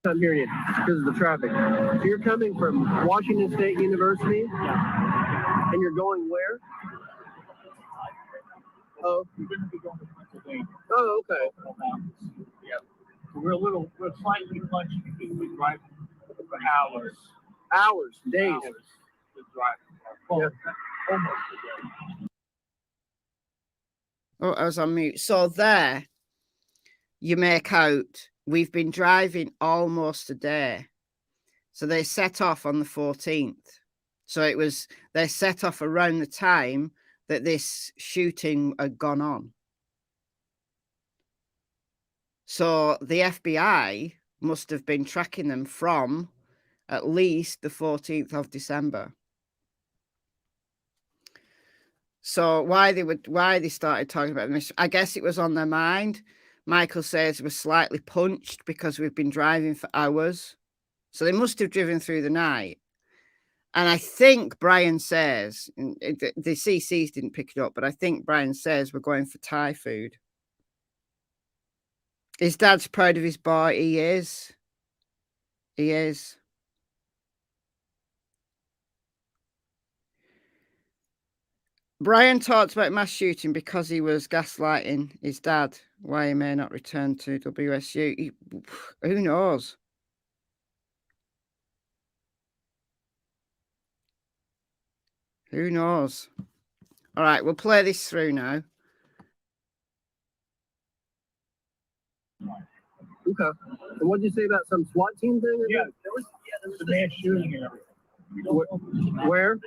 I'm hearing you because of the traffic. So you're coming from Washington State University, and you're going where? Oh,
We're going to be going to Pennsylvania.
oh, okay.
Yeah. We're slightly punchy because we're driving for hours.
Hours, days.
Hours to drive. Well, almost a day.
Oh, I was on mute. So there, you make out we've been driving almost a day. So they set off on the 14th. So they set off around the time that this shooting had gone on. So the FBI must have been tracking them from at least the 14th of December. So why they started talking about this, I guess it was on their mind. Michael says we're slightly punched because we've been driving for hours. So they must have driven through the night. And I think Bryan says, the CCs didn't pick it up, but I think Bryan says we're going for Thai food. His dad's proud of his boy. He is. He is. Bryan talked about mass shooting because he was gaslighting his dad, why he may not return to WSU. Who knows? Who knows? All right, we'll play this through now.
Okay. And what did you say about some SWAT team thing?
Yeah, there was a man shooting and everything.
Where?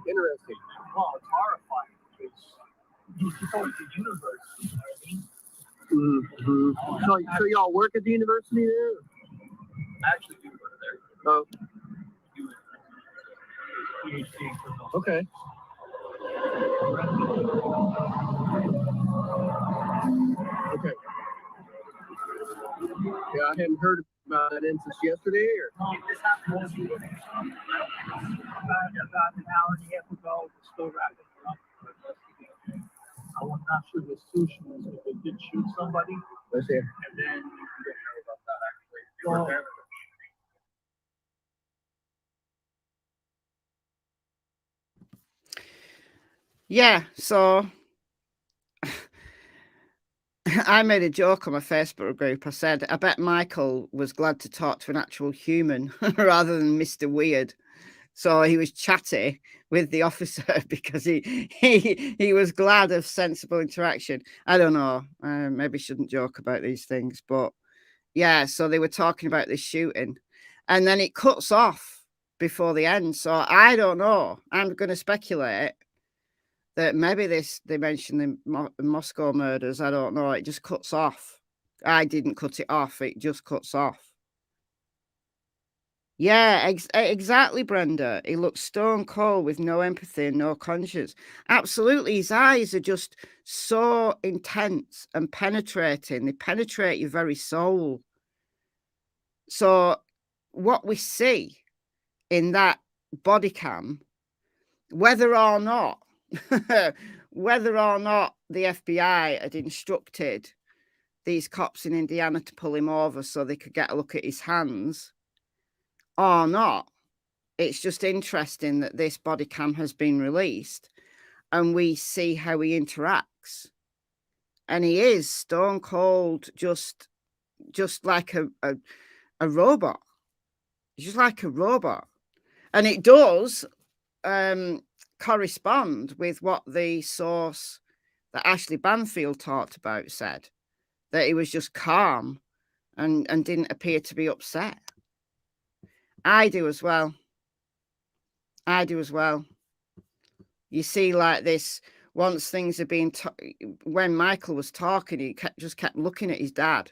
Interesting.
Well, it's horrifying. It's always the universe. You know what I mean?
Mm-hmm. So y'all work at the university there?
I actually do work there.
Oh,
PhD.
okay. Okay. Yeah, I hadn't heard about that since yesterday.
This happened last week. About an hour and a half ago, we're still wrapping it up. I'm not sure the solution was, but they did shoot somebody.
Let's see.
And then we didn't know about that actually. They were there.
Yeah, so I made a joke on my Facebook group. I said, I bet Michael was glad to talk to an actual human rather than Mr. Weird. So he was chatty with the officer because he was glad of sensible interaction. I don't know. Maybe shouldn't joke about these things. But yeah, so they were talking about this shooting. And then it cuts off before the end. So I don't know. I'm going to speculate that maybe they mentioned the Moscow murders. I don't know. It just cuts off. I didn't cut it off. It just cuts off. Yeah, exactly, Brenda. He looks stone cold with no empathy and no conscience. Absolutely. His eyes are just so intense and penetrating. They penetrate your very soul. So what we see in that body cam, whether or not the FBI had instructed these cops in Indiana to pull him over so they could get a look at his hands or not, it's just interesting that this body cam has been released and we see how he interacts. And he is stone cold, just like a robot. He's just like a robot. And it does correspond with what the source that Ashley Banfield talked about said, that he was just calm and didn't appear to be upset. I do as well. You see, like this, once things had been, when Michael was talking, he just kept looking at his dad.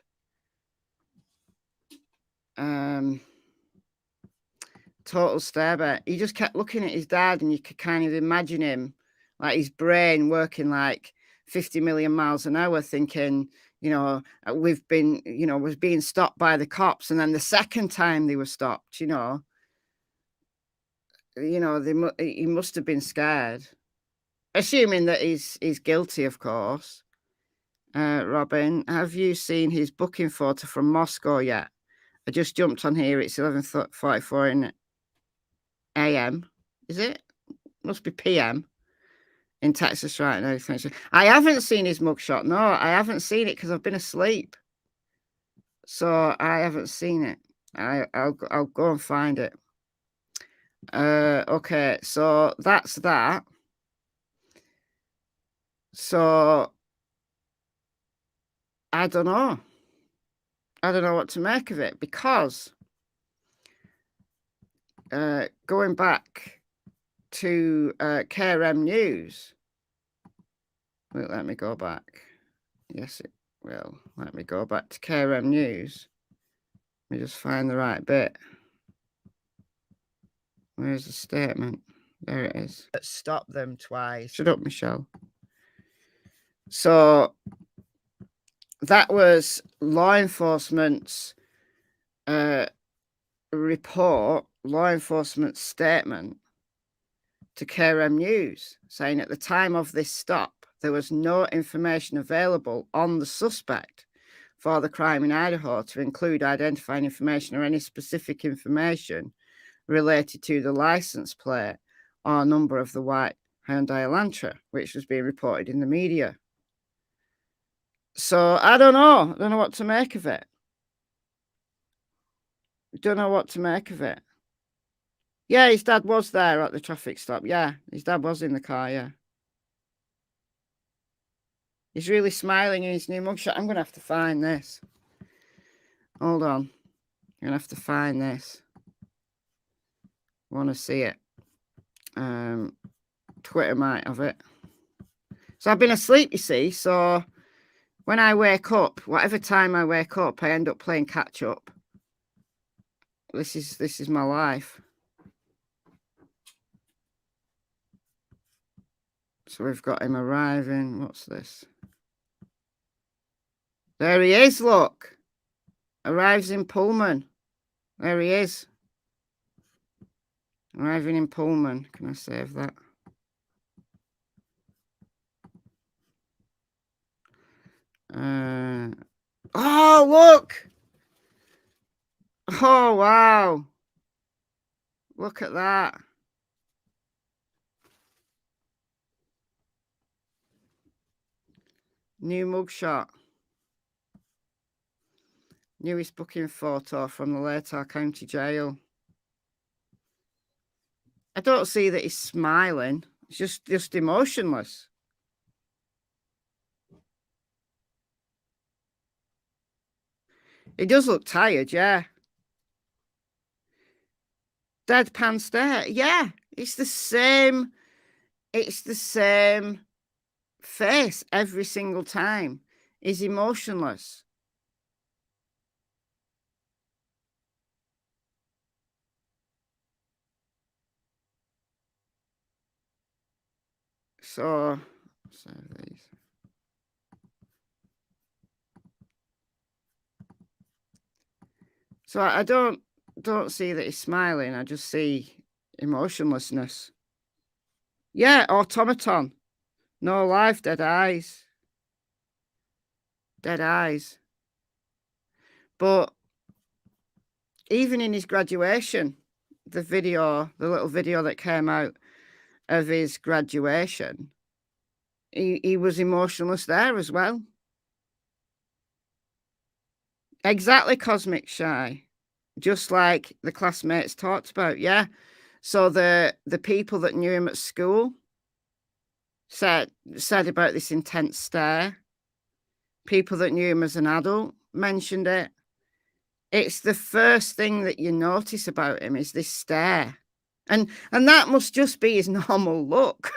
Total stare. He just kept looking at his dad, and you could kind of imagine him, like his brain working like 50 million miles an hour, thinking, you know, we've been, you know, was being stopped by the cops. And then the second time they were stopped, you know, he must have been scared, assuming that he's guilty, of course. Robin, have you seen his booking photo from Moscow yet? I just jumped on here. It's 11:44 in AM. Is it? Must be PM in Texas right now. I haven't seen his mugshot. No, I haven't seen it because I've been asleep. So I haven't seen it. I'll go and find it. Okay, so that's that. So I don't know. I don't know what to make of it, because going back to KRM News. Well, let me go back. Yes, it will. Let me go back to KRM News. Let me just find the right bit. Where's the statement? There it is. Stop them twice. Shut up, Michelle. So that was law enforcement's report, law enforcement statement to KRM News, saying at the time of this stop, there was no information available on the suspect for the crime in Idaho to include identifying information or any specific information related to the license plate or number of the white Hyundai Elantra, which was being reported in the media. So I don't know. I don't know what to make of it. Don't know what to make of it. Yeah, his dad was there at the traffic stop. Yeah, his dad was in the car, yeah. He's really smiling in his new mugshot. I'm going to have to find this. Hold on. I'm going to have to find this. Want to see it. Twitter might have it. So I've been asleep, you see. So when I wake up, whatever time I wake up, I end up playing catch up. This is my life. So we've got him arriving. What's this? There he is, look. Arrives in Pullman. There he is. Arriving in Pullman. Can I save that? Oh, look. Oh, wow. Look at that. New mugshot. Newest booking photo from the Latah County Jail. I don't see that he's smiling. It's just emotionless. He does look tired, yeah. Deadpan stare. Yeah, it's the same. It's the same face every single time. He's emotionless. So save these. So I don't see that he's smiling. I just see emotionlessness. Yeah, automaton. No life, dead eyes. Dead eyes. But even in his graduation, the little video that came out of his graduation, he was emotionless there as well. Exactly, Cosmic Shy. Just like the classmates talked about, yeah. So the people that knew him at school said about this intense stare. People that knew him as an adult mentioned it. It's the first thing that you notice about him is this stare. And that must just be his normal look.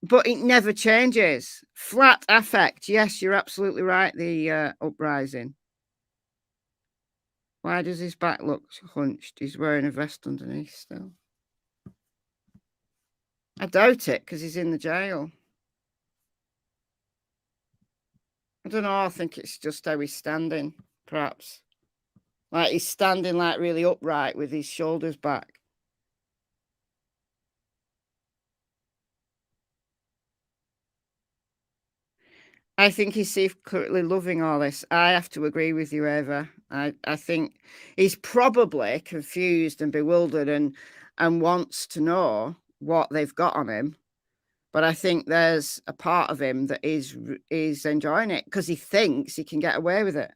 But it never changes. Flat affect. Yes, you're absolutely right. The uprising. Why does his back look hunched? He's wearing a vest underneath still. I doubt it because he's in the jail. I don't know. I think it's just how he's standing, perhaps. Like he's standing like really upright with his shoulders back. I think he's secretly loving all this. I have to agree with you, Eva. I think he's probably confused and bewildered and wants to know what they've got on him. But I think there's a part of him that is enjoying it because he thinks he can get away with it.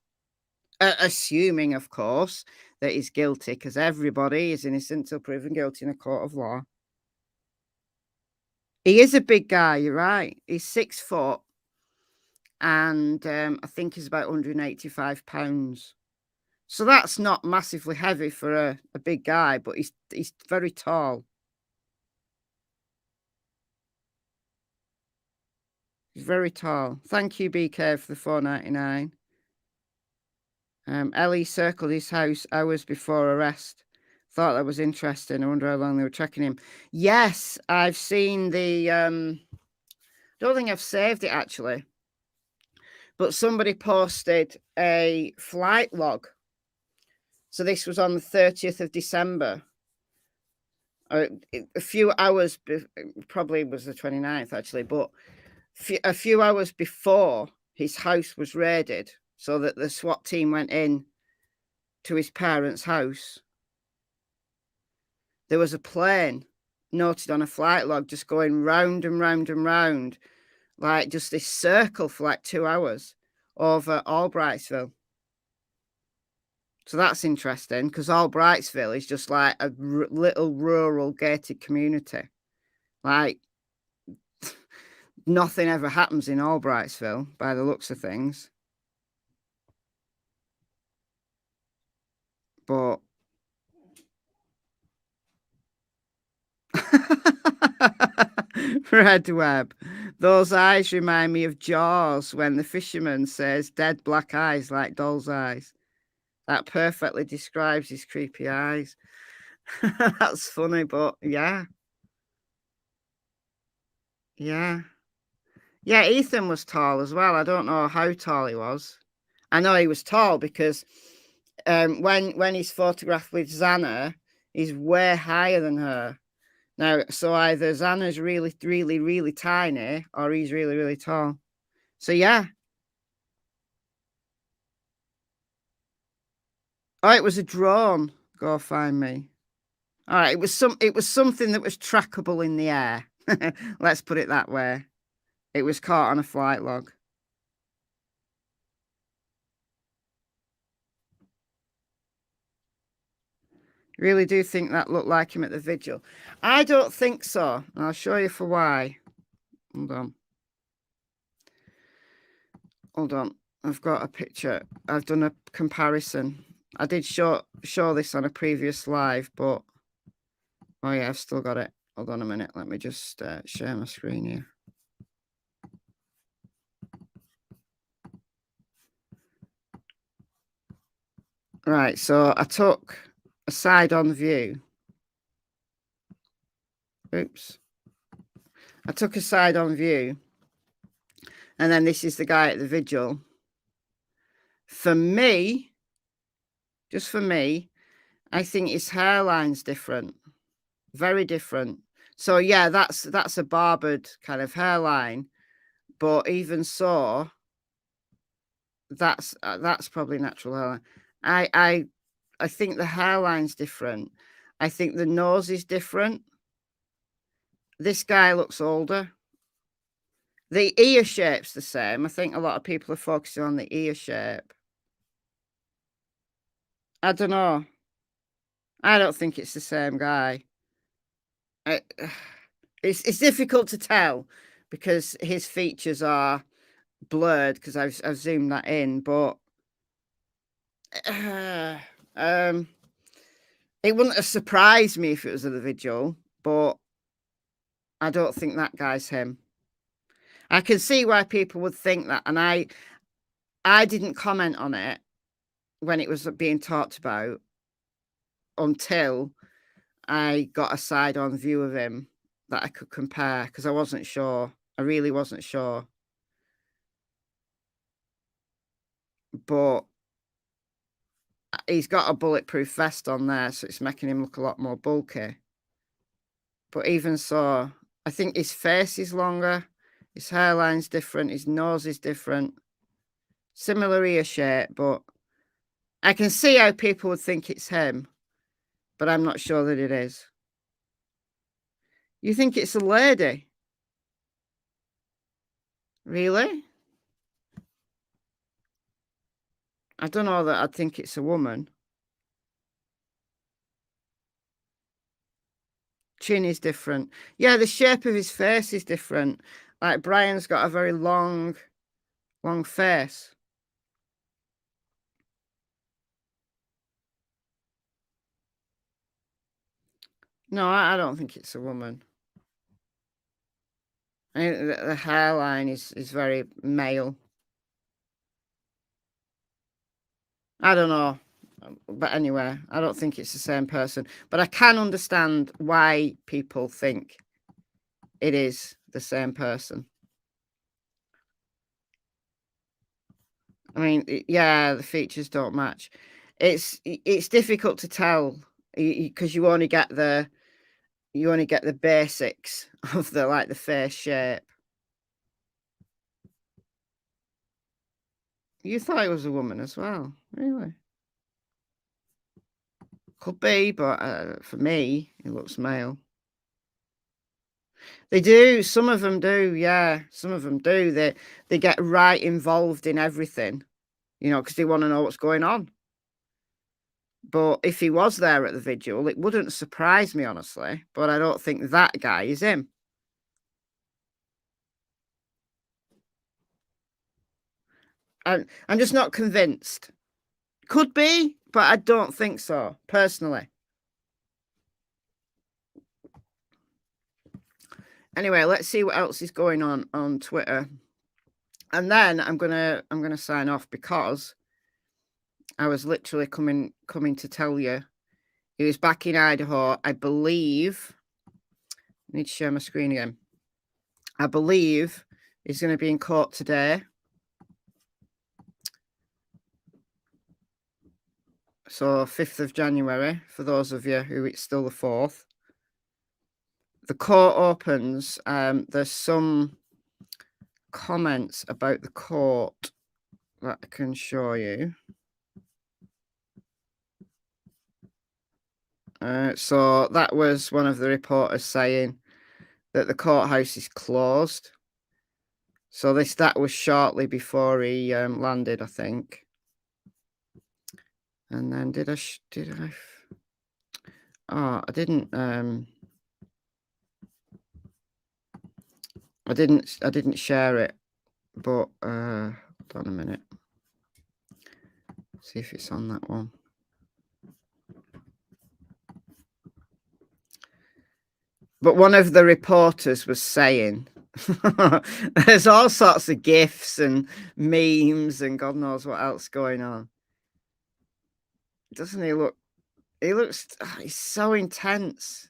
Assuming, of course, that he's guilty, because everybody is innocent until proven guilty in a court of law. He is a big guy, you're right. He's 6 foot. And I think he's about 185 pounds. So that's not massively heavy for a big guy, but he's very tall. He's very tall. Thank you, BK, for the $4.99. Ellie circled his house hours before arrest. Thought that was interesting. I wonder how long they were tracking him. Yes, I've seen the... don't think I've saved it, actually. But somebody posted a flight log. So this was on the 30th of December. A few hours, probably was the 29th, actually, but a few hours before his house was raided, so that the SWAT team went in to his parents' house. There was a plane noted on a flight log just going round and round and round, like just this circle for like 2 hours over Albrightsville. So that's interesting because Albrightsville is just like a little rural gated community. Like nothing ever happens in Albrightsville by the looks of things. But Red Web, those eyes remind me of Jaws when the fisherman says dead black eyes like doll's eyes. That perfectly describes his creepy eyes. That's funny, but yeah. Yeah. Yeah, Ethan was tall as well. I don't know how tall he was. I know he was tall because when he's photographed with Xana, he's way higher than her. Now, so either Xana's really, really, really tiny or he's really, really tall. So yeah. Oh, it was a drone. Go find me. All right, it was something that was trackable in the air. Let's put it that way. It was caught on a flight log. Really do think that looked like him at the vigil. I don't think so. I'll show you for why. Hold on. Hold on. I've got a picture. I've done a comparison. I did show this on a previous live, but oh yeah, I've still got it. Hold on a minute. Let me just share my screen here. Right, so I took a side-on view. Oops. I took a side-on view. And then this is the guy at the vigil. For me, just for me, I think his hairline's different. Very different. So yeah, that's a barbered kind of hairline. But even so, that's probably natural hairline. I think the hairline's different. I think the nose is different. This guy looks older. The ear shape's the same. I think a lot of people are focusing on the ear shape. I don't know. I don't think it's the same guy. It's difficult to tell because his features are blurred because I've zoomed that in, but it wouldn't have surprised me if it was at the vigil, but I don't think that guy's him. I can see why people would think that, and I didn't comment on it when it was being talked about until I got a side-on view of him that I could compare, because I wasn't sure. I really wasn't sure. But he's got a bulletproof vest on there, so it's making him look a lot more bulky. But even so, I think his face is longer, his hairline's different, his nose is different. Similar ear shape, but I can see how people would think it's him, but I'm not sure that it is. You think it's a lady? Really? I don't know that I'd think it's a woman. Chin is different. Yeah, the shape of his face is different. Like Bryan's got a very long face. No, I don't think it's a woman. I mean, the hairline is very male. I don't know. But anyway, I don't think it's the same person. But I can understand why people think it is the same person. I mean, yeah, the features don't match. It's difficult to tell because you only get the basics of the face shape. You thought it was a woman as well, really? Could be, but for me, it looks male. They do. Some of them do. Yeah, some of them do. They get right involved in everything, because they want to know what's going on. But if he was there at the vigil, it wouldn't surprise me, honestly. But I don't think that guy is him. I'm just not convinced. Could be, but I don't think so, personally. Anyway, let's see what else is going on Twitter. And then I'm gonna sign off because I was literally coming to tell you he was back in Idaho. I believe. I need to share my screen again. I believe he's going to be in court today. So 5th of January, for those of you who it's still the 4th. The court opens. There's some comments about the court that I can show you. So that was one of the reporters saying that the courthouse is closed. So that was shortly before he landed, I think. And then I didn't share it, but hold on a minute. See if it's on that one. But one of the reporters was saying there's all sorts of GIFs and memes and God knows what else going on. Doesn't he look? He's so intense.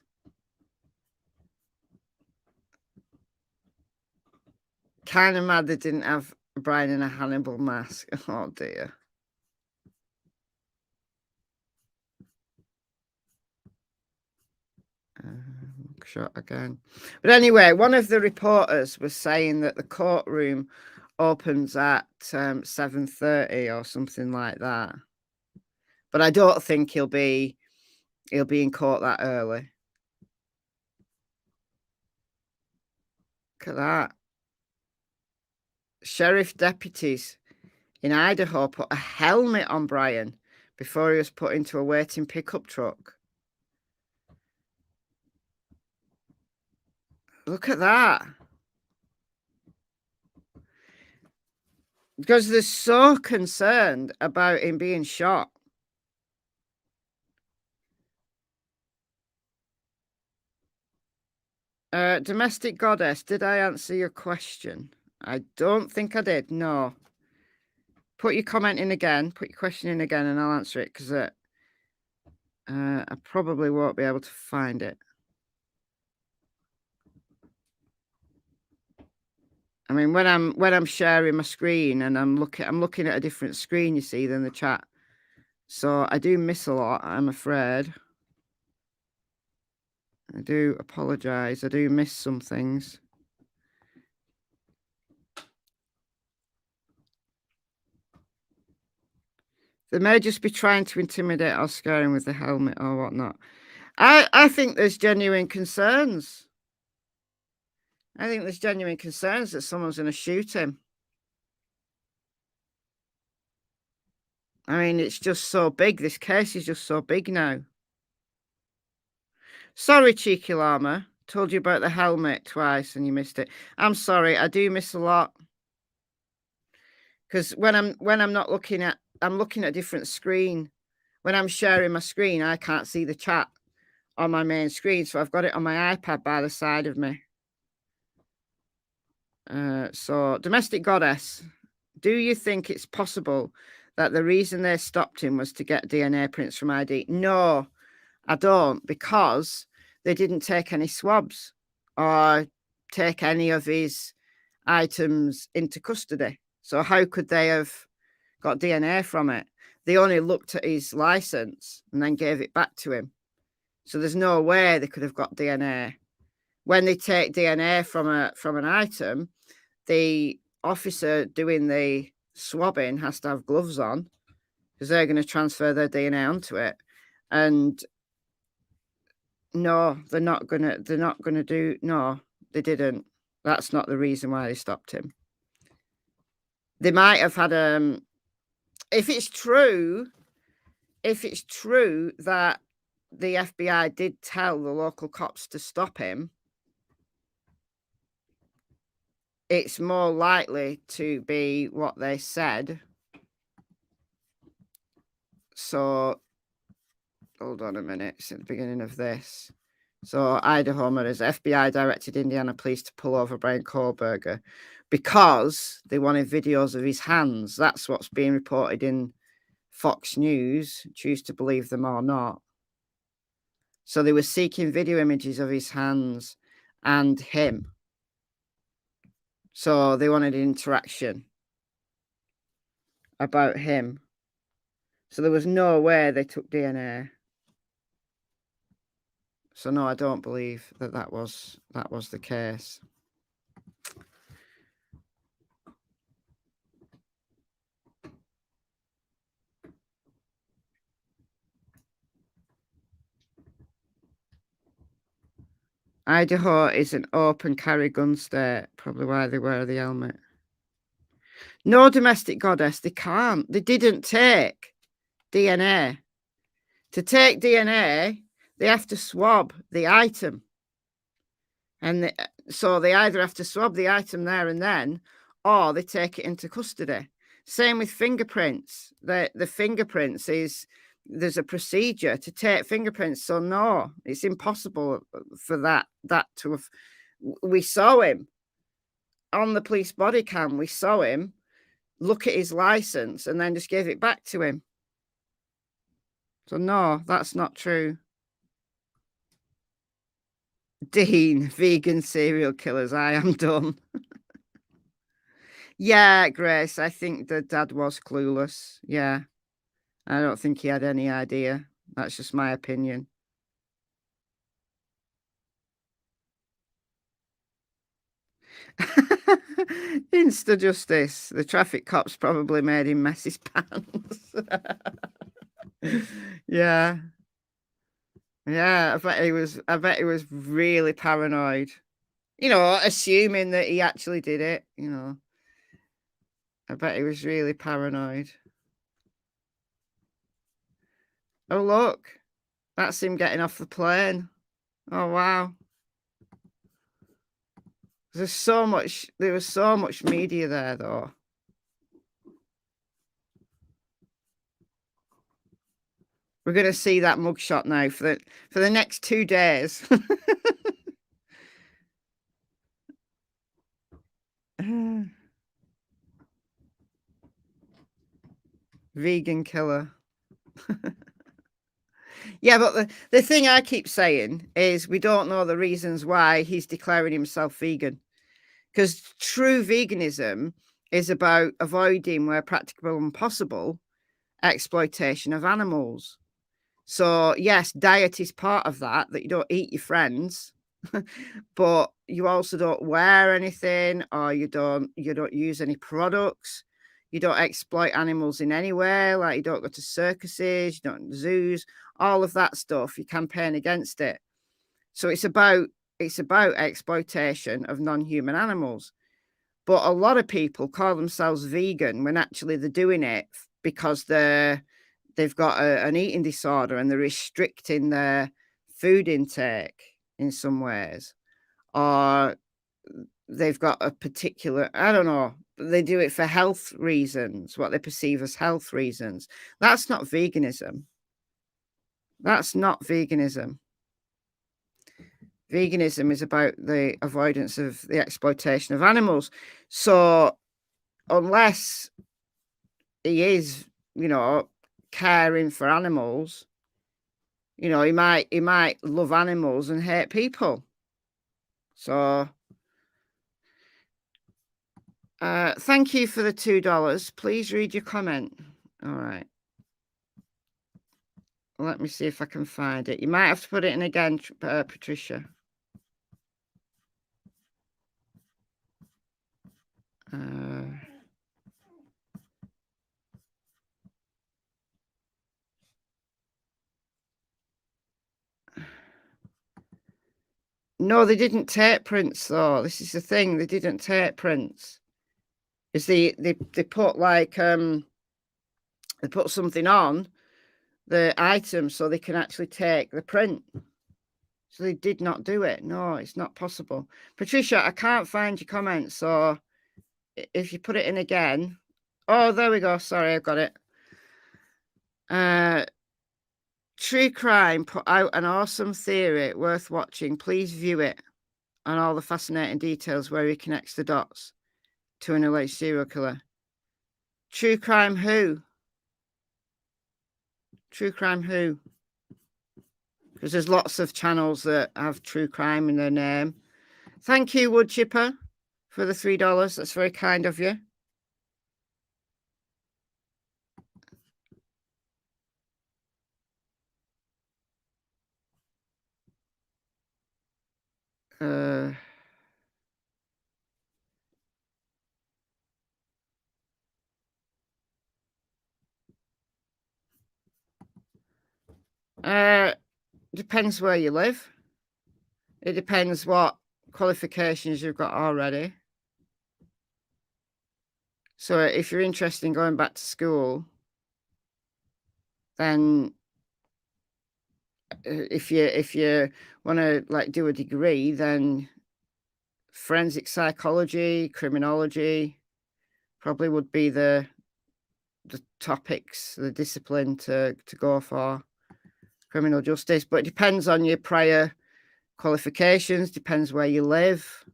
Kind of mad they didn't have Bryan in a Hannibal mask. Oh dear. Shot again. But anyway, one of the reporters was saying that the courtroom opens at 7:30 or something like that. But I don't think he'll be in court that early. Look at that. Sheriff deputies in Idaho put a helmet on Bryan before he was put into a waiting pickup truck. Look at that. Because they're so concerned about him being shot. Domestic Goddess, did I answer your question? I don't think I did. No. Put your comment in again. Put your question in again, and I'll answer it because I probably won't be able to find it. I mean, when I'm sharing my screen and I'm looking at a different screen, you see, than the chat. So I do miss a lot, I'm afraid. I do apologize. I do miss some things. They may just be trying to intimidate or scare him with the helmet or whatnot. I think there's genuine concerns. I think there's genuine concerns that someone's going to shoot him. I mean, it's just so big. This case is just so big now. Sorry, Cheeky Llama. Told you about the helmet twice and you missed it. I'm sorry. I do miss a lot. Because when I'm not looking at, I'm looking at a different screen. When I'm sharing my screen, I can't see the chat on my main screen. So I've got it on my iPad by the side of me. So, Domestic Goddess, do you think it's possible that the reason they stopped him was to get DNA prints from ID? No, I don't, because they didn't take any swabs or take any of his items into custody. So how could they have got DNA from it? They only looked at his license and then gave it back to him. So there's no way they could have got DNA. When they take DNA from an item, the officer doing the swabbing has to have gloves on because they're going to transfer their DNA onto it. And no, they're not going to do, no, they didn't. That's not the reason why they stopped him. They might have had, if it's true that the FBI did tell the local cops to stop him, it's more likely to be what they said. So, hold on a minute. It's at the beginning of this. So, Idaho murders. FBI directed Indiana police to pull over Bryan Kohberger because they wanted videos of his hands. That's what's being reported in Fox News. Choose to believe them or not. So, they were seeking video images of his hands and him. So they wanted interaction about him. So there was no way they took DNA. So no, I don't believe that was the case. Idaho is an open carry gun state, probably why they wear the helmet. No, Domestic Goddess, they can't. They didn't take DNA. To take DNA, they have to swab the item. And so they either have to swab the item there and then, or they take it into custody. Same with fingerprints. The fingerprints is, there's a procedure to take fingerprints. So no, it's impossible for that to have. We saw him on the police body cam. We saw him look at his license and then just gave it back to him. So no, that's not true. Dean, vegan serial killers, I am done. Yeah, Grace, I think the dad was clueless. Yeah, I don't think he had any idea. That's just my opinion. Insta justice. The traffic cops probably made him mess his pants. Yeah. Yeah, I bet he was really paranoid. You know, assuming that he actually did it, you know. I bet he was really paranoid. Oh, look. That's him getting off the plane. Oh, wow. There was so much media there, though. We're going to see that mugshot now for the next 2 days. Vegan killer. Yeah, but the thing I keep saying is we don't know the reasons why he's declaring himself vegan. Because true veganism is about avoiding, where practicable and possible, exploitation of animals. So yes, diet is part of that you don't eat your friends, but you also don't wear anything, or you don't use any products. You don't exploit animals in any way, like you don't go to circuses, you don't zoos, all of that stuff. You campaign against it. So it's about exploitation of non-human animals. But a lot of people call themselves vegan when actually they're doing it because they've got an eating disorder and they're restricting their food intake in some ways, or they've got a particular, I don't know, they do it for health reasons, what they perceive as health reasons. That's not veganism. That's not veganism. Veganism is about the avoidance of the exploitation of animals. So unless he is, caring for animals, he might love animals and hate people. So thank you for the $2. Please read your comment. All right. Let me see if I can find it. You might have to put it in again, Patricia. No, they didn't tape prints though. This is the thing. They didn't tape prints. Is they put like they put something on the item so they can actually take the print. So they did not do it. No, it's not possible. Patricia, I can't find your comment. So if you put it in again. Oh, there we go. Sorry, I got it. True Crime put out an awesome theory worth watching. Please view it and all the fascinating details where he connects the dots to an alleged serial killer. True Crime who? True Crime who? Because there's lots of channels that have true crime in their name. Thank you, Woodchipper, for the $3. That's very kind of you. Depends where you live. It depends what qualifications you've got already. So if you're interested in going back to school, then if you want to like do a degree, then forensic psychology, criminology probably would be the topics, the discipline to go for. Criminal justice, but it depends on your prior qualifications, depends where you live.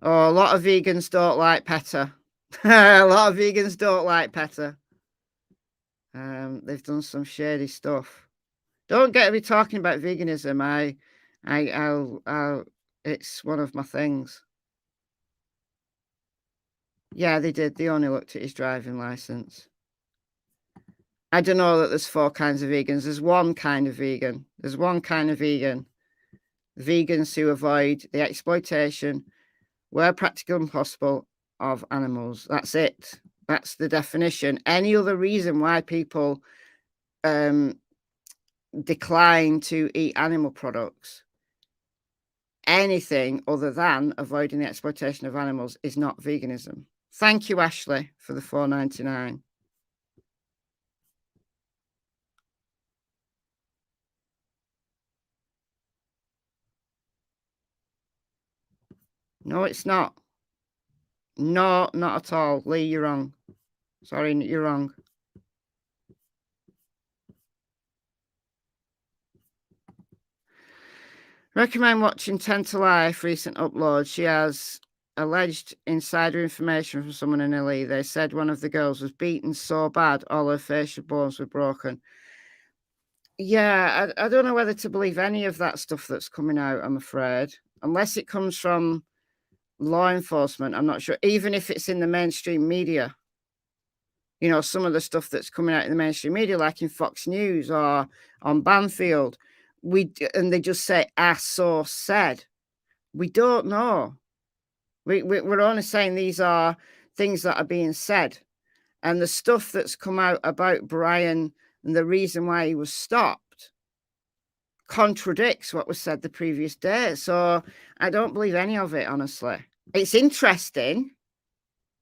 Oh, a lot of vegans don't like PETA. A lot of vegans don't like PETA. They've done some shady stuff. Don't get me talking about veganism. I'll it's one of my things. Yeah, they did. They only looked at his driving license. I don't know that there's 4 kinds of vegans. There's one kind of vegan. There's one kind of vegan. Vegans who avoid the exploitation, where practical and possible, of animals. That's it. That's the definition. Any other reason why people decline to eat animal products, anything other than avoiding the exploitation of animals, is not veganism. Thank you, Ashley, for the $4.99. No, it's not. No, not at all. Lee, you're wrong. Sorry, you're wrong. Recommend watching 10 to Life recent upload. She has alleged insider information from someone in LA. They said one of the girls was beaten so bad all her facial bones were broken. Yeah, I don't know whether to believe any of that stuff that's coming out, I'm afraid. Unless it comes from law enforcement, I'm not sure. Even if it's in the mainstream media. You know, some of the stuff that's coming out in the mainstream media, like in Fox News or on Banfield, and they just say, "I so said." We don't know. We're only saying these are things that are being said. And the stuff that's come out about Bryan and the reason why he was stopped contradicts what was said the previous day. So I don't believe any of it, honestly. It's interesting.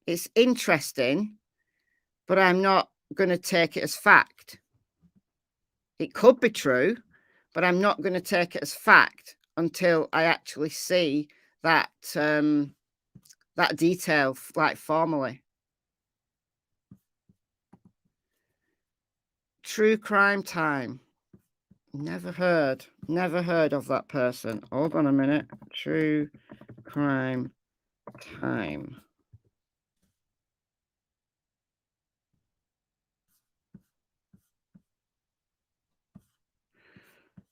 It's interesting, but I'm not going to take it as fact. It could be true, but I'm not going to take it as fact until I actually see that that detail, like, formally. True crime time. Never heard of that person. Hold on a minute. True crime time.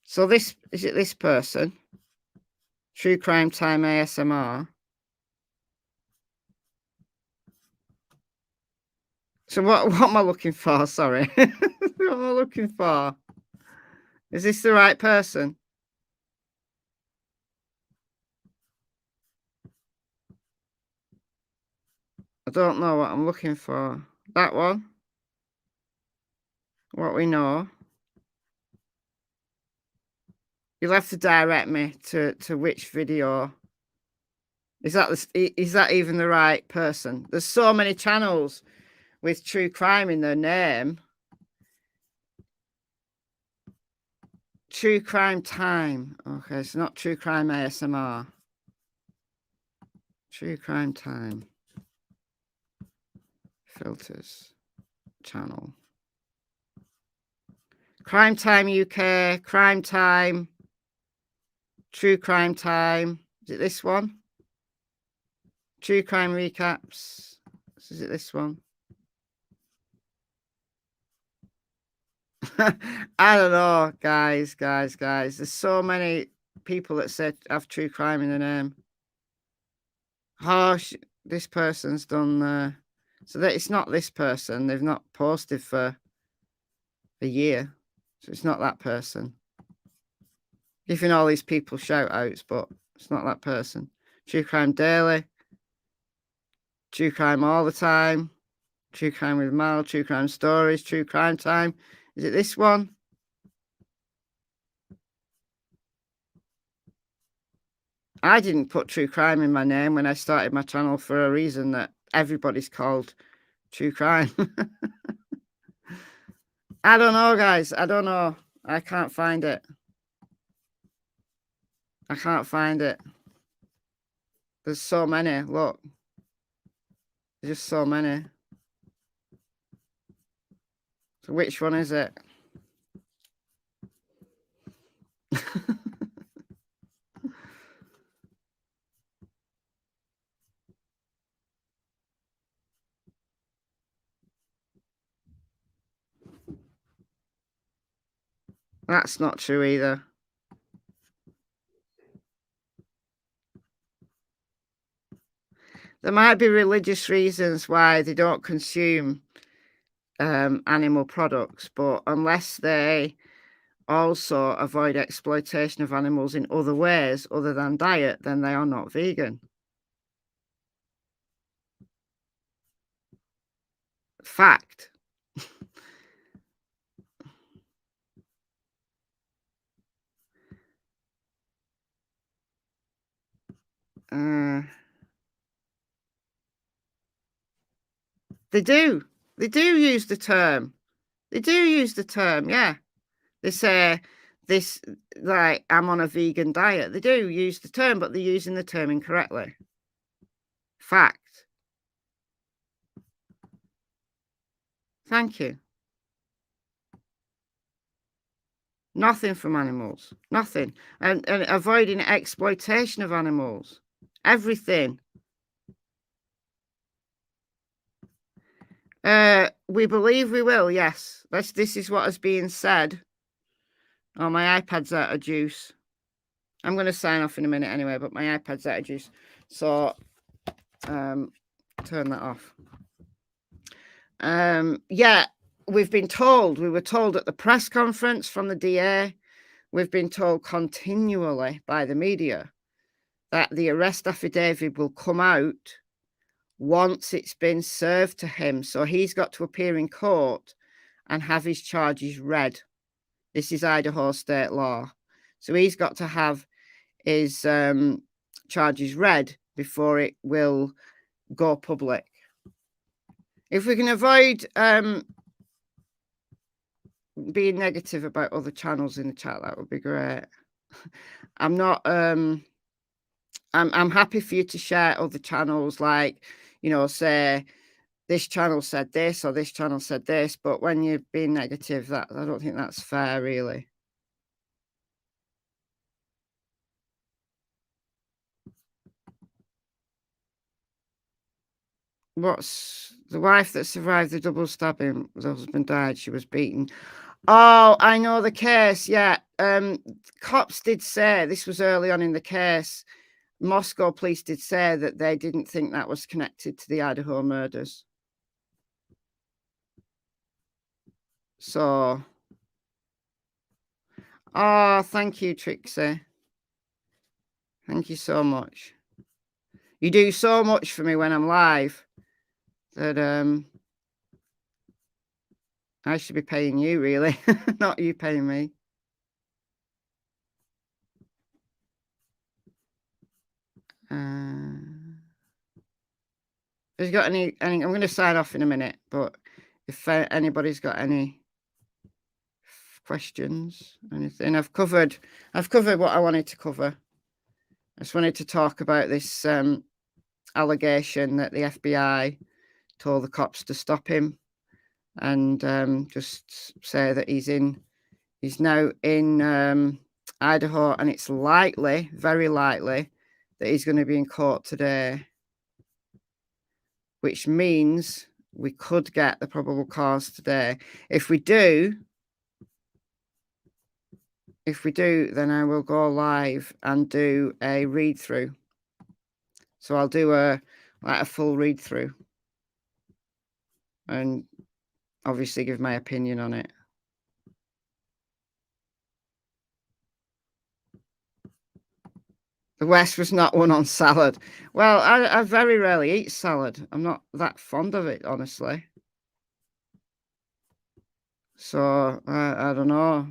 So is it this person? True crime time ASMR. So what am I looking for? Sorry. What am I looking for? Is this the right person? I don't know what I'm looking for. That one? What we know. You'll have to direct me to which video. Is that even the right person? There's so many channels with true crime in their name. True crime time. Okay, it's not true crime ASMR. True crime time. Filters. Channel. Crime Time UK. Crime Time. True crime time. Is it this one? True crime recaps. Is it this one? I don't know, guys. There's so many people that said have true crime in the name. Harsh. This person's done. So that it's not this person. They've not posted for a year, so it's not that person. Giving all these people shout outs, but it's not that person. True crime daily. True crime all the time. True crime with Mal. True crime stories. True crime time. Is it this one? I didn't put true crime in my name when I started my channel for a reason that everybody's called true crime. I don't know, guys. I don't know. I can't find it. I can't find it. There's so many. Look. There's just so many. So which one is it? That's not true either. There might be religious reasons why they don't consume animal products, but unless they also avoid exploitation of animals in other ways other than diet, then they are not vegan. Fact. They do use the term. They do use the term, yeah. They say this, like, I'm on a vegan diet. They do use the term, but they're using the term incorrectly. Fact. Thank you. Nothing from animals. Nothing. And avoiding exploitation of animals. Everything. We believe we will, yes. This is what is being said. Oh, my iPad's out of juice. I'm going to sign off in a minute anyway, but my iPad's out of juice. So, turn that off. Yeah, we've been told. We were told at the press conference from the DA. We've been told continually by the media that the arrest affidavit will come out once it's been served to him. So he's got to appear in court and have his charges read. This is Idaho state law. So he's got to have his charges read before it will go public. If we can avoid being negative about other channels in the chat, that would be great. I'm not I'm happy for you to share other channels, like, you know, say this channel said this or this channel said this, but when you're being negative, that I don't think that's fair, really. What's the wife that survived the double stabbing? The husband died. She was beaten. Oh, I know the case. Yeah. Cops did say, this was early on in the case, Moscow police did say that they didn't think that was connected to the Idaho murders. So, oh, thank you, Trixie. Thank you so much. You do so much for me when I'm live that I should be paying you, really, not you paying me. Has he got any? I'm going to sign off in a minute, but if anybody's got any questions, anything, I've covered what I wanted to cover. I just wanted to talk about this allegation that the FBI told the cops to stop him, and just say that he's now in Idaho, and it's likely, very likely, that he's going to be in court today, which means we could get the probable cause today. If we do, then I will go live and do a read through. So I'll do a full read through and obviously give my opinion on it. The West was not one on salad. Well, I very rarely eat salad. I'm not that fond of it, honestly. So I don't know.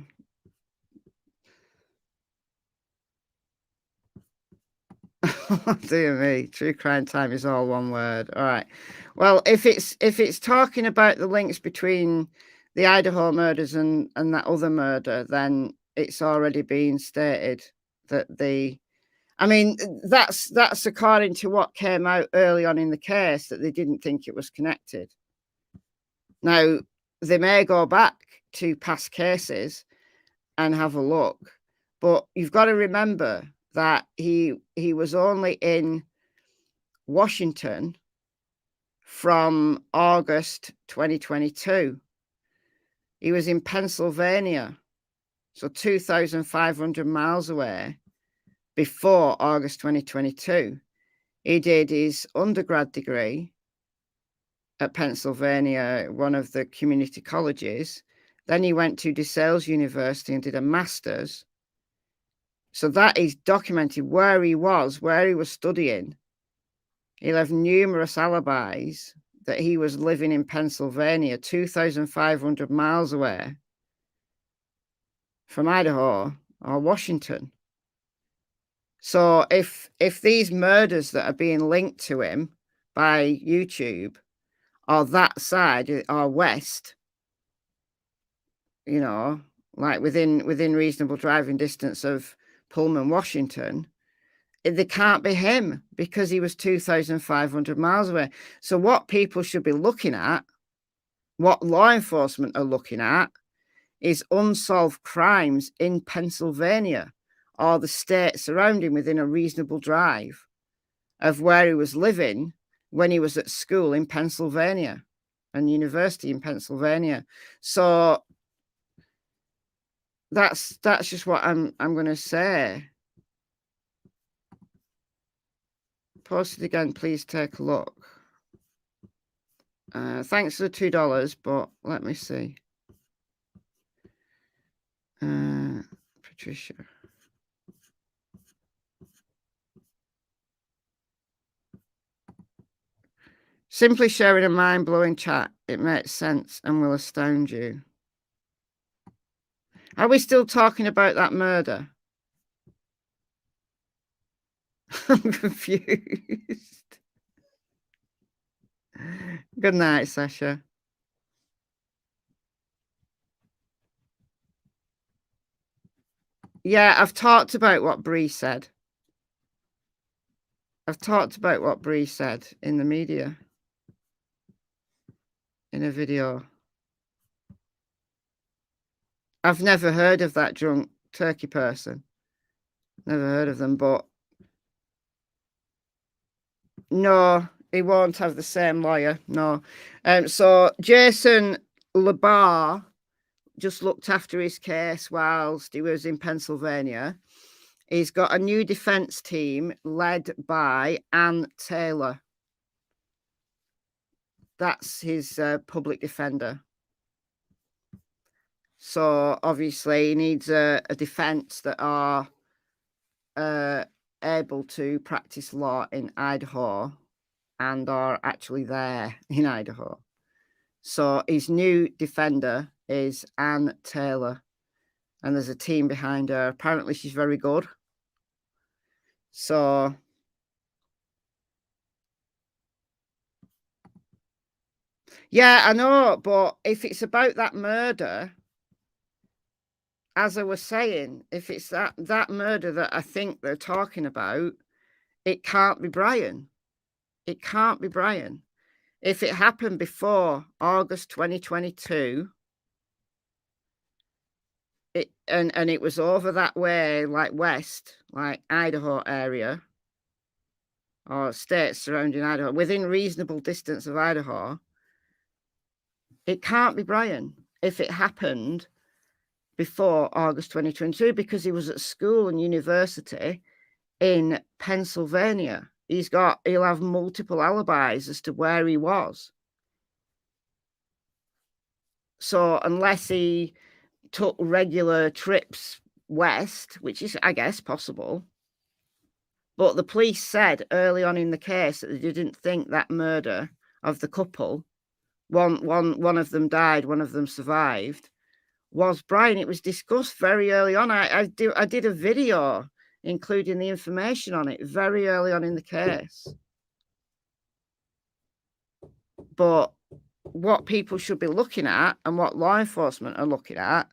Dear me, true crime time is all one word. All right. Well, if it's talking about the links between the Idaho murders and that other murder, then it's already been stated that I mean, that's according to what came out early on in the case, that they didn't think it was connected. Now, they may go back to past cases and have a look, but you've got to remember that he was only in Washington from August 2022. He was in Pennsylvania, so 2,500 miles away, before August 2022. He did his undergrad degree at Pennsylvania, one of the community colleges. Then he went to DeSales University and did a master's. So that is documented where he was studying. He'll have numerous alibis that he was living in Pennsylvania, 2,500 miles away from Idaho or Washington. So if these murders that are being linked to him by YouTube are that side or west, you know, like within reasonable driving distance of Pullman, Washington, they can't be him because he was 2,500 miles away. So what people should be looking at, what law enforcement are looking at, is unsolved crimes in Pennsylvania or the state surrounding within a reasonable drive of where he was living when he was at school in Pennsylvania. and university in Pennsylvania. So that's just what I'm going to say. Post it again, please take a look. Thanks for the $2, but let me see. Patricia. Simply sharing a mind-blowing chat. It makes sense and will astound you. Are we still talking about that murder? I'm confused. Good night, Sasha. Yeah, I've talked about what Bree said. I've talked about what Bree said in the media. In a video. I've never heard of that drunk turkey person. Never heard of them, but no, he won't have the same lawyer. No. So Jason LeBar just looked after his case whilst he was in Pennsylvania. He's got a new defense team led by Ann Taylor. That's his public defender. So obviously he needs a defense that are able to practice law in Idaho and are actually there in Idaho. So his new defender is Ann Taylor, and there's a team behind her. Apparently she's very good. So yeah, I know, but if it's about that murder, as I was saying, if it's that murder that I think they're talking about, it can't be Bryan. It can't be Bryan. If it happened before August 2022, and it was over that way, like west, like Idaho area, or states surrounding Idaho, within reasonable distance of Idaho, it can't be Bryan if it happened before August 2022, because he was at school and university in Pennsylvania. He'll have multiple alibis as to where he was. So unless he took regular trips west, which is, I guess, possible. But the police said early on in the case that they didn't think that murder of the couple, one of them died, one of them survived, was Bryan. It was discussed very early on. I did a video including the information on it very early on in the case. But what people should be looking at, and what law enforcement are looking at,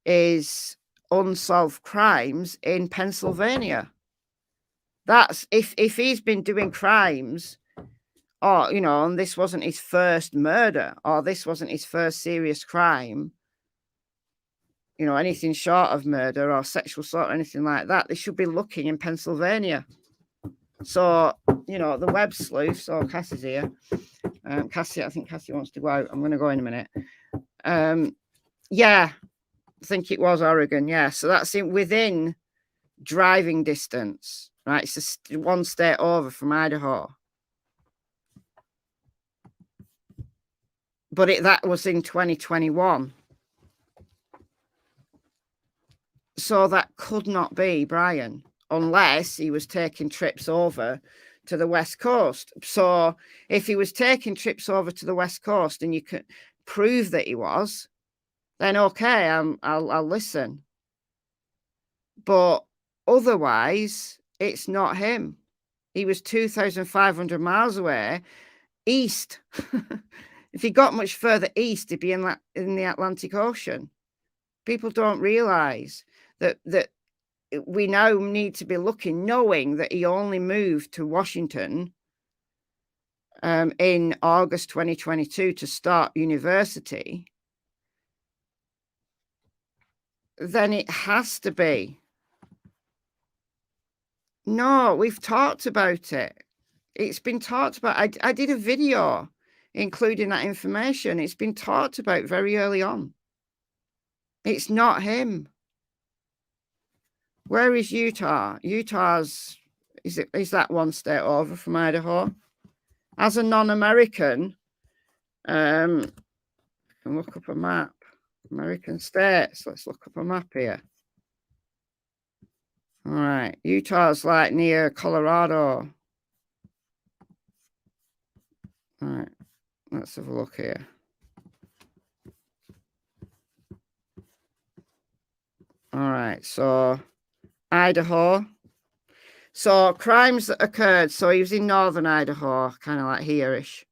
is unsolved crimes in Pennsylvania. That's if he's been doing crimes, or and this wasn't his first murder, or this wasn't his first serious crime, anything short of murder or sexual assault or anything like that, they should be looking in Pennsylvania. So, the web sleuth, so Cassie's here. Cassie, I think Cassie wants to go out. I'm going to go in a minute. Yeah, I think it was Oregon. Yeah, so that's within driving distance, right? It's one state over from Idaho. But that was in 2021. So that could not be Bryan, unless he was taking trips over to the West Coast. So if he was taking trips over to the West Coast and you could prove that he was, then okay, I'll listen. But otherwise, it's not him. He was 2,500 miles away, east. If he got much further east, he'd be in the Atlantic Ocean. People don't realize that we now need to be looking, knowing that he only moved to Washington in August 2022 to start university. Then it has to be. No, we've talked about it. It's been talked about. I did a video including that information. It's been talked about very early on. It's not him. Where is Utah? Utah's, is that one state over from Idaho? As a non-American, I can look up a map. American states. Let's look up a map here. All right. Utah's like near Colorado. All right. Let's have a look here. All right. So Idaho. So crimes that occurred. So he was in northern Idaho, kind of like here-ish.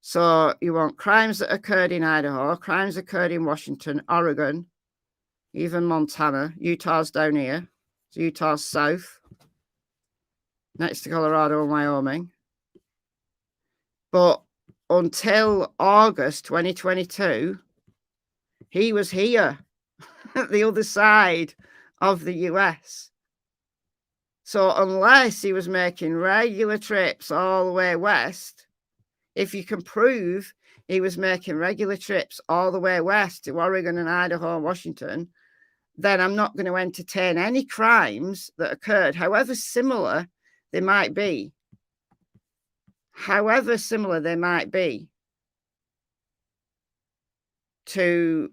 So you want crimes that occurred in Idaho, crimes occurred in Washington, Oregon, even Montana. Utah's down here. So Utah's south, next to Colorado and Wyoming. But until August 2022, he was here at the other side of the US. So unless he was making regular trips all the way west, if you can prove he was making regular trips all the way west to Oregon and Idaho and Washington, then I'm not going to entertain any crimes that occurred, however similar they might be. However similar they might be to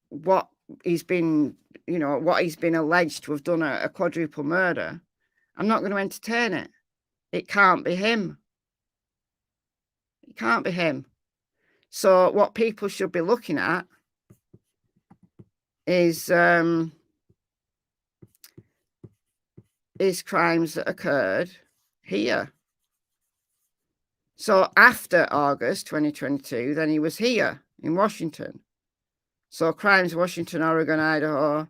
what he's been, what he's been alleged to have done a quadruple murder. I'm not going to entertain it. It can't be him. It can't be him. So what people should be looking at is crimes that occurred here. So after August 2022, then he was here in Washington. So crimes Washington, Oregon, Idaho,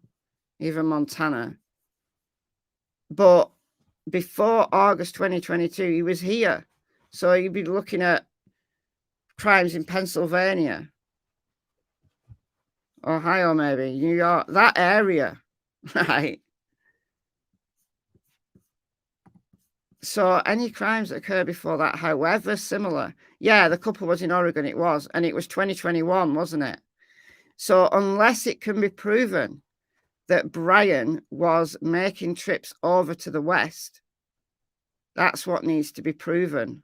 even Montana. But before August 2022, he was here. So you'd be looking at crimes in Pennsylvania, Ohio, maybe, New York, that area, right? So any crimes that occurred before that, however similar, yeah, the couple was in Oregon, it was, and it was 2021, wasn't it? So unless it can be proven that Bryan was making trips over to the West, that's what needs to be proven.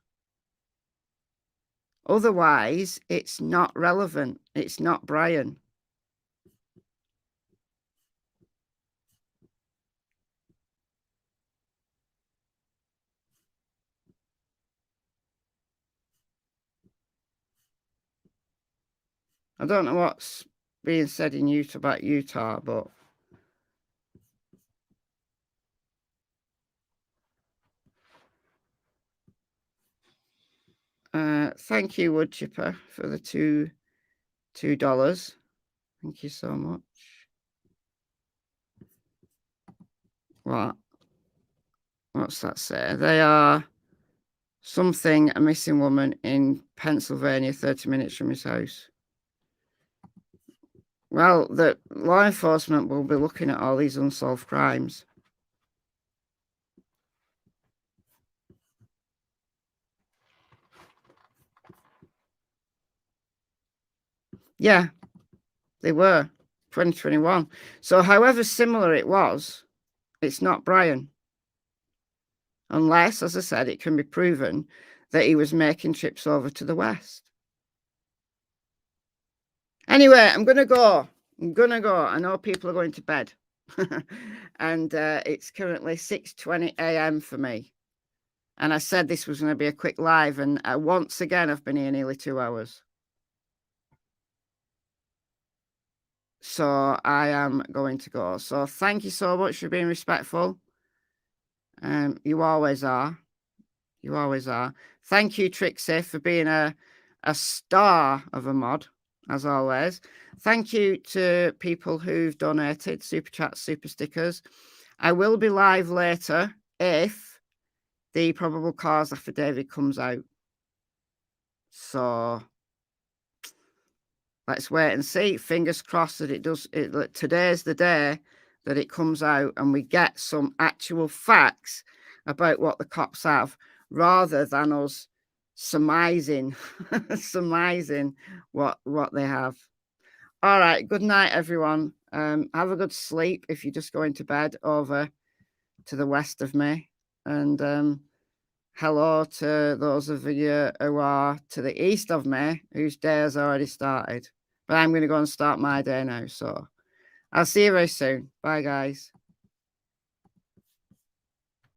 Otherwise, it's not relevant. It's not Bryan. I don't know what's being said in Utah about Utah, but thank you, Woodchipper, for the $2. Thank you so much. What's that say? They are something, a missing woman in Pennsylvania, 30 minutes from his house. Well, the law enforcement will be looking at all these unsolved crimes. Yeah, they were 2021. So however similar it was, it's not Bryan. Unless, as I said, it can be proven that he was making trips over to the West. Anyway, I'm going to go. I know people are going to bed. And it's currently 6:20 a.m. for me. And I said this was going to be a quick live. And once again, I've been here nearly 2 hours. So I am going to go. So thank you so much for being respectful. You always are. You always are. Thank you, Trixie, for being a star of a mod, as always. Thank you to people who've donated, super chats, super stickers. I will be live later if the probable cause affidavit comes out. So let's wait and see. Fingers crossed that it does. Today's the day that it comes out and we get some actual facts about what the cops have, rather than us surmising surmising what they have. All right, good night, everyone. Have a good sleep if you're just going to bed over to the west of me, and hello to those of you who are to the east of me, whose day has already started. But I'm going to go and start my day now, so I'll see you very soon. Bye, guys.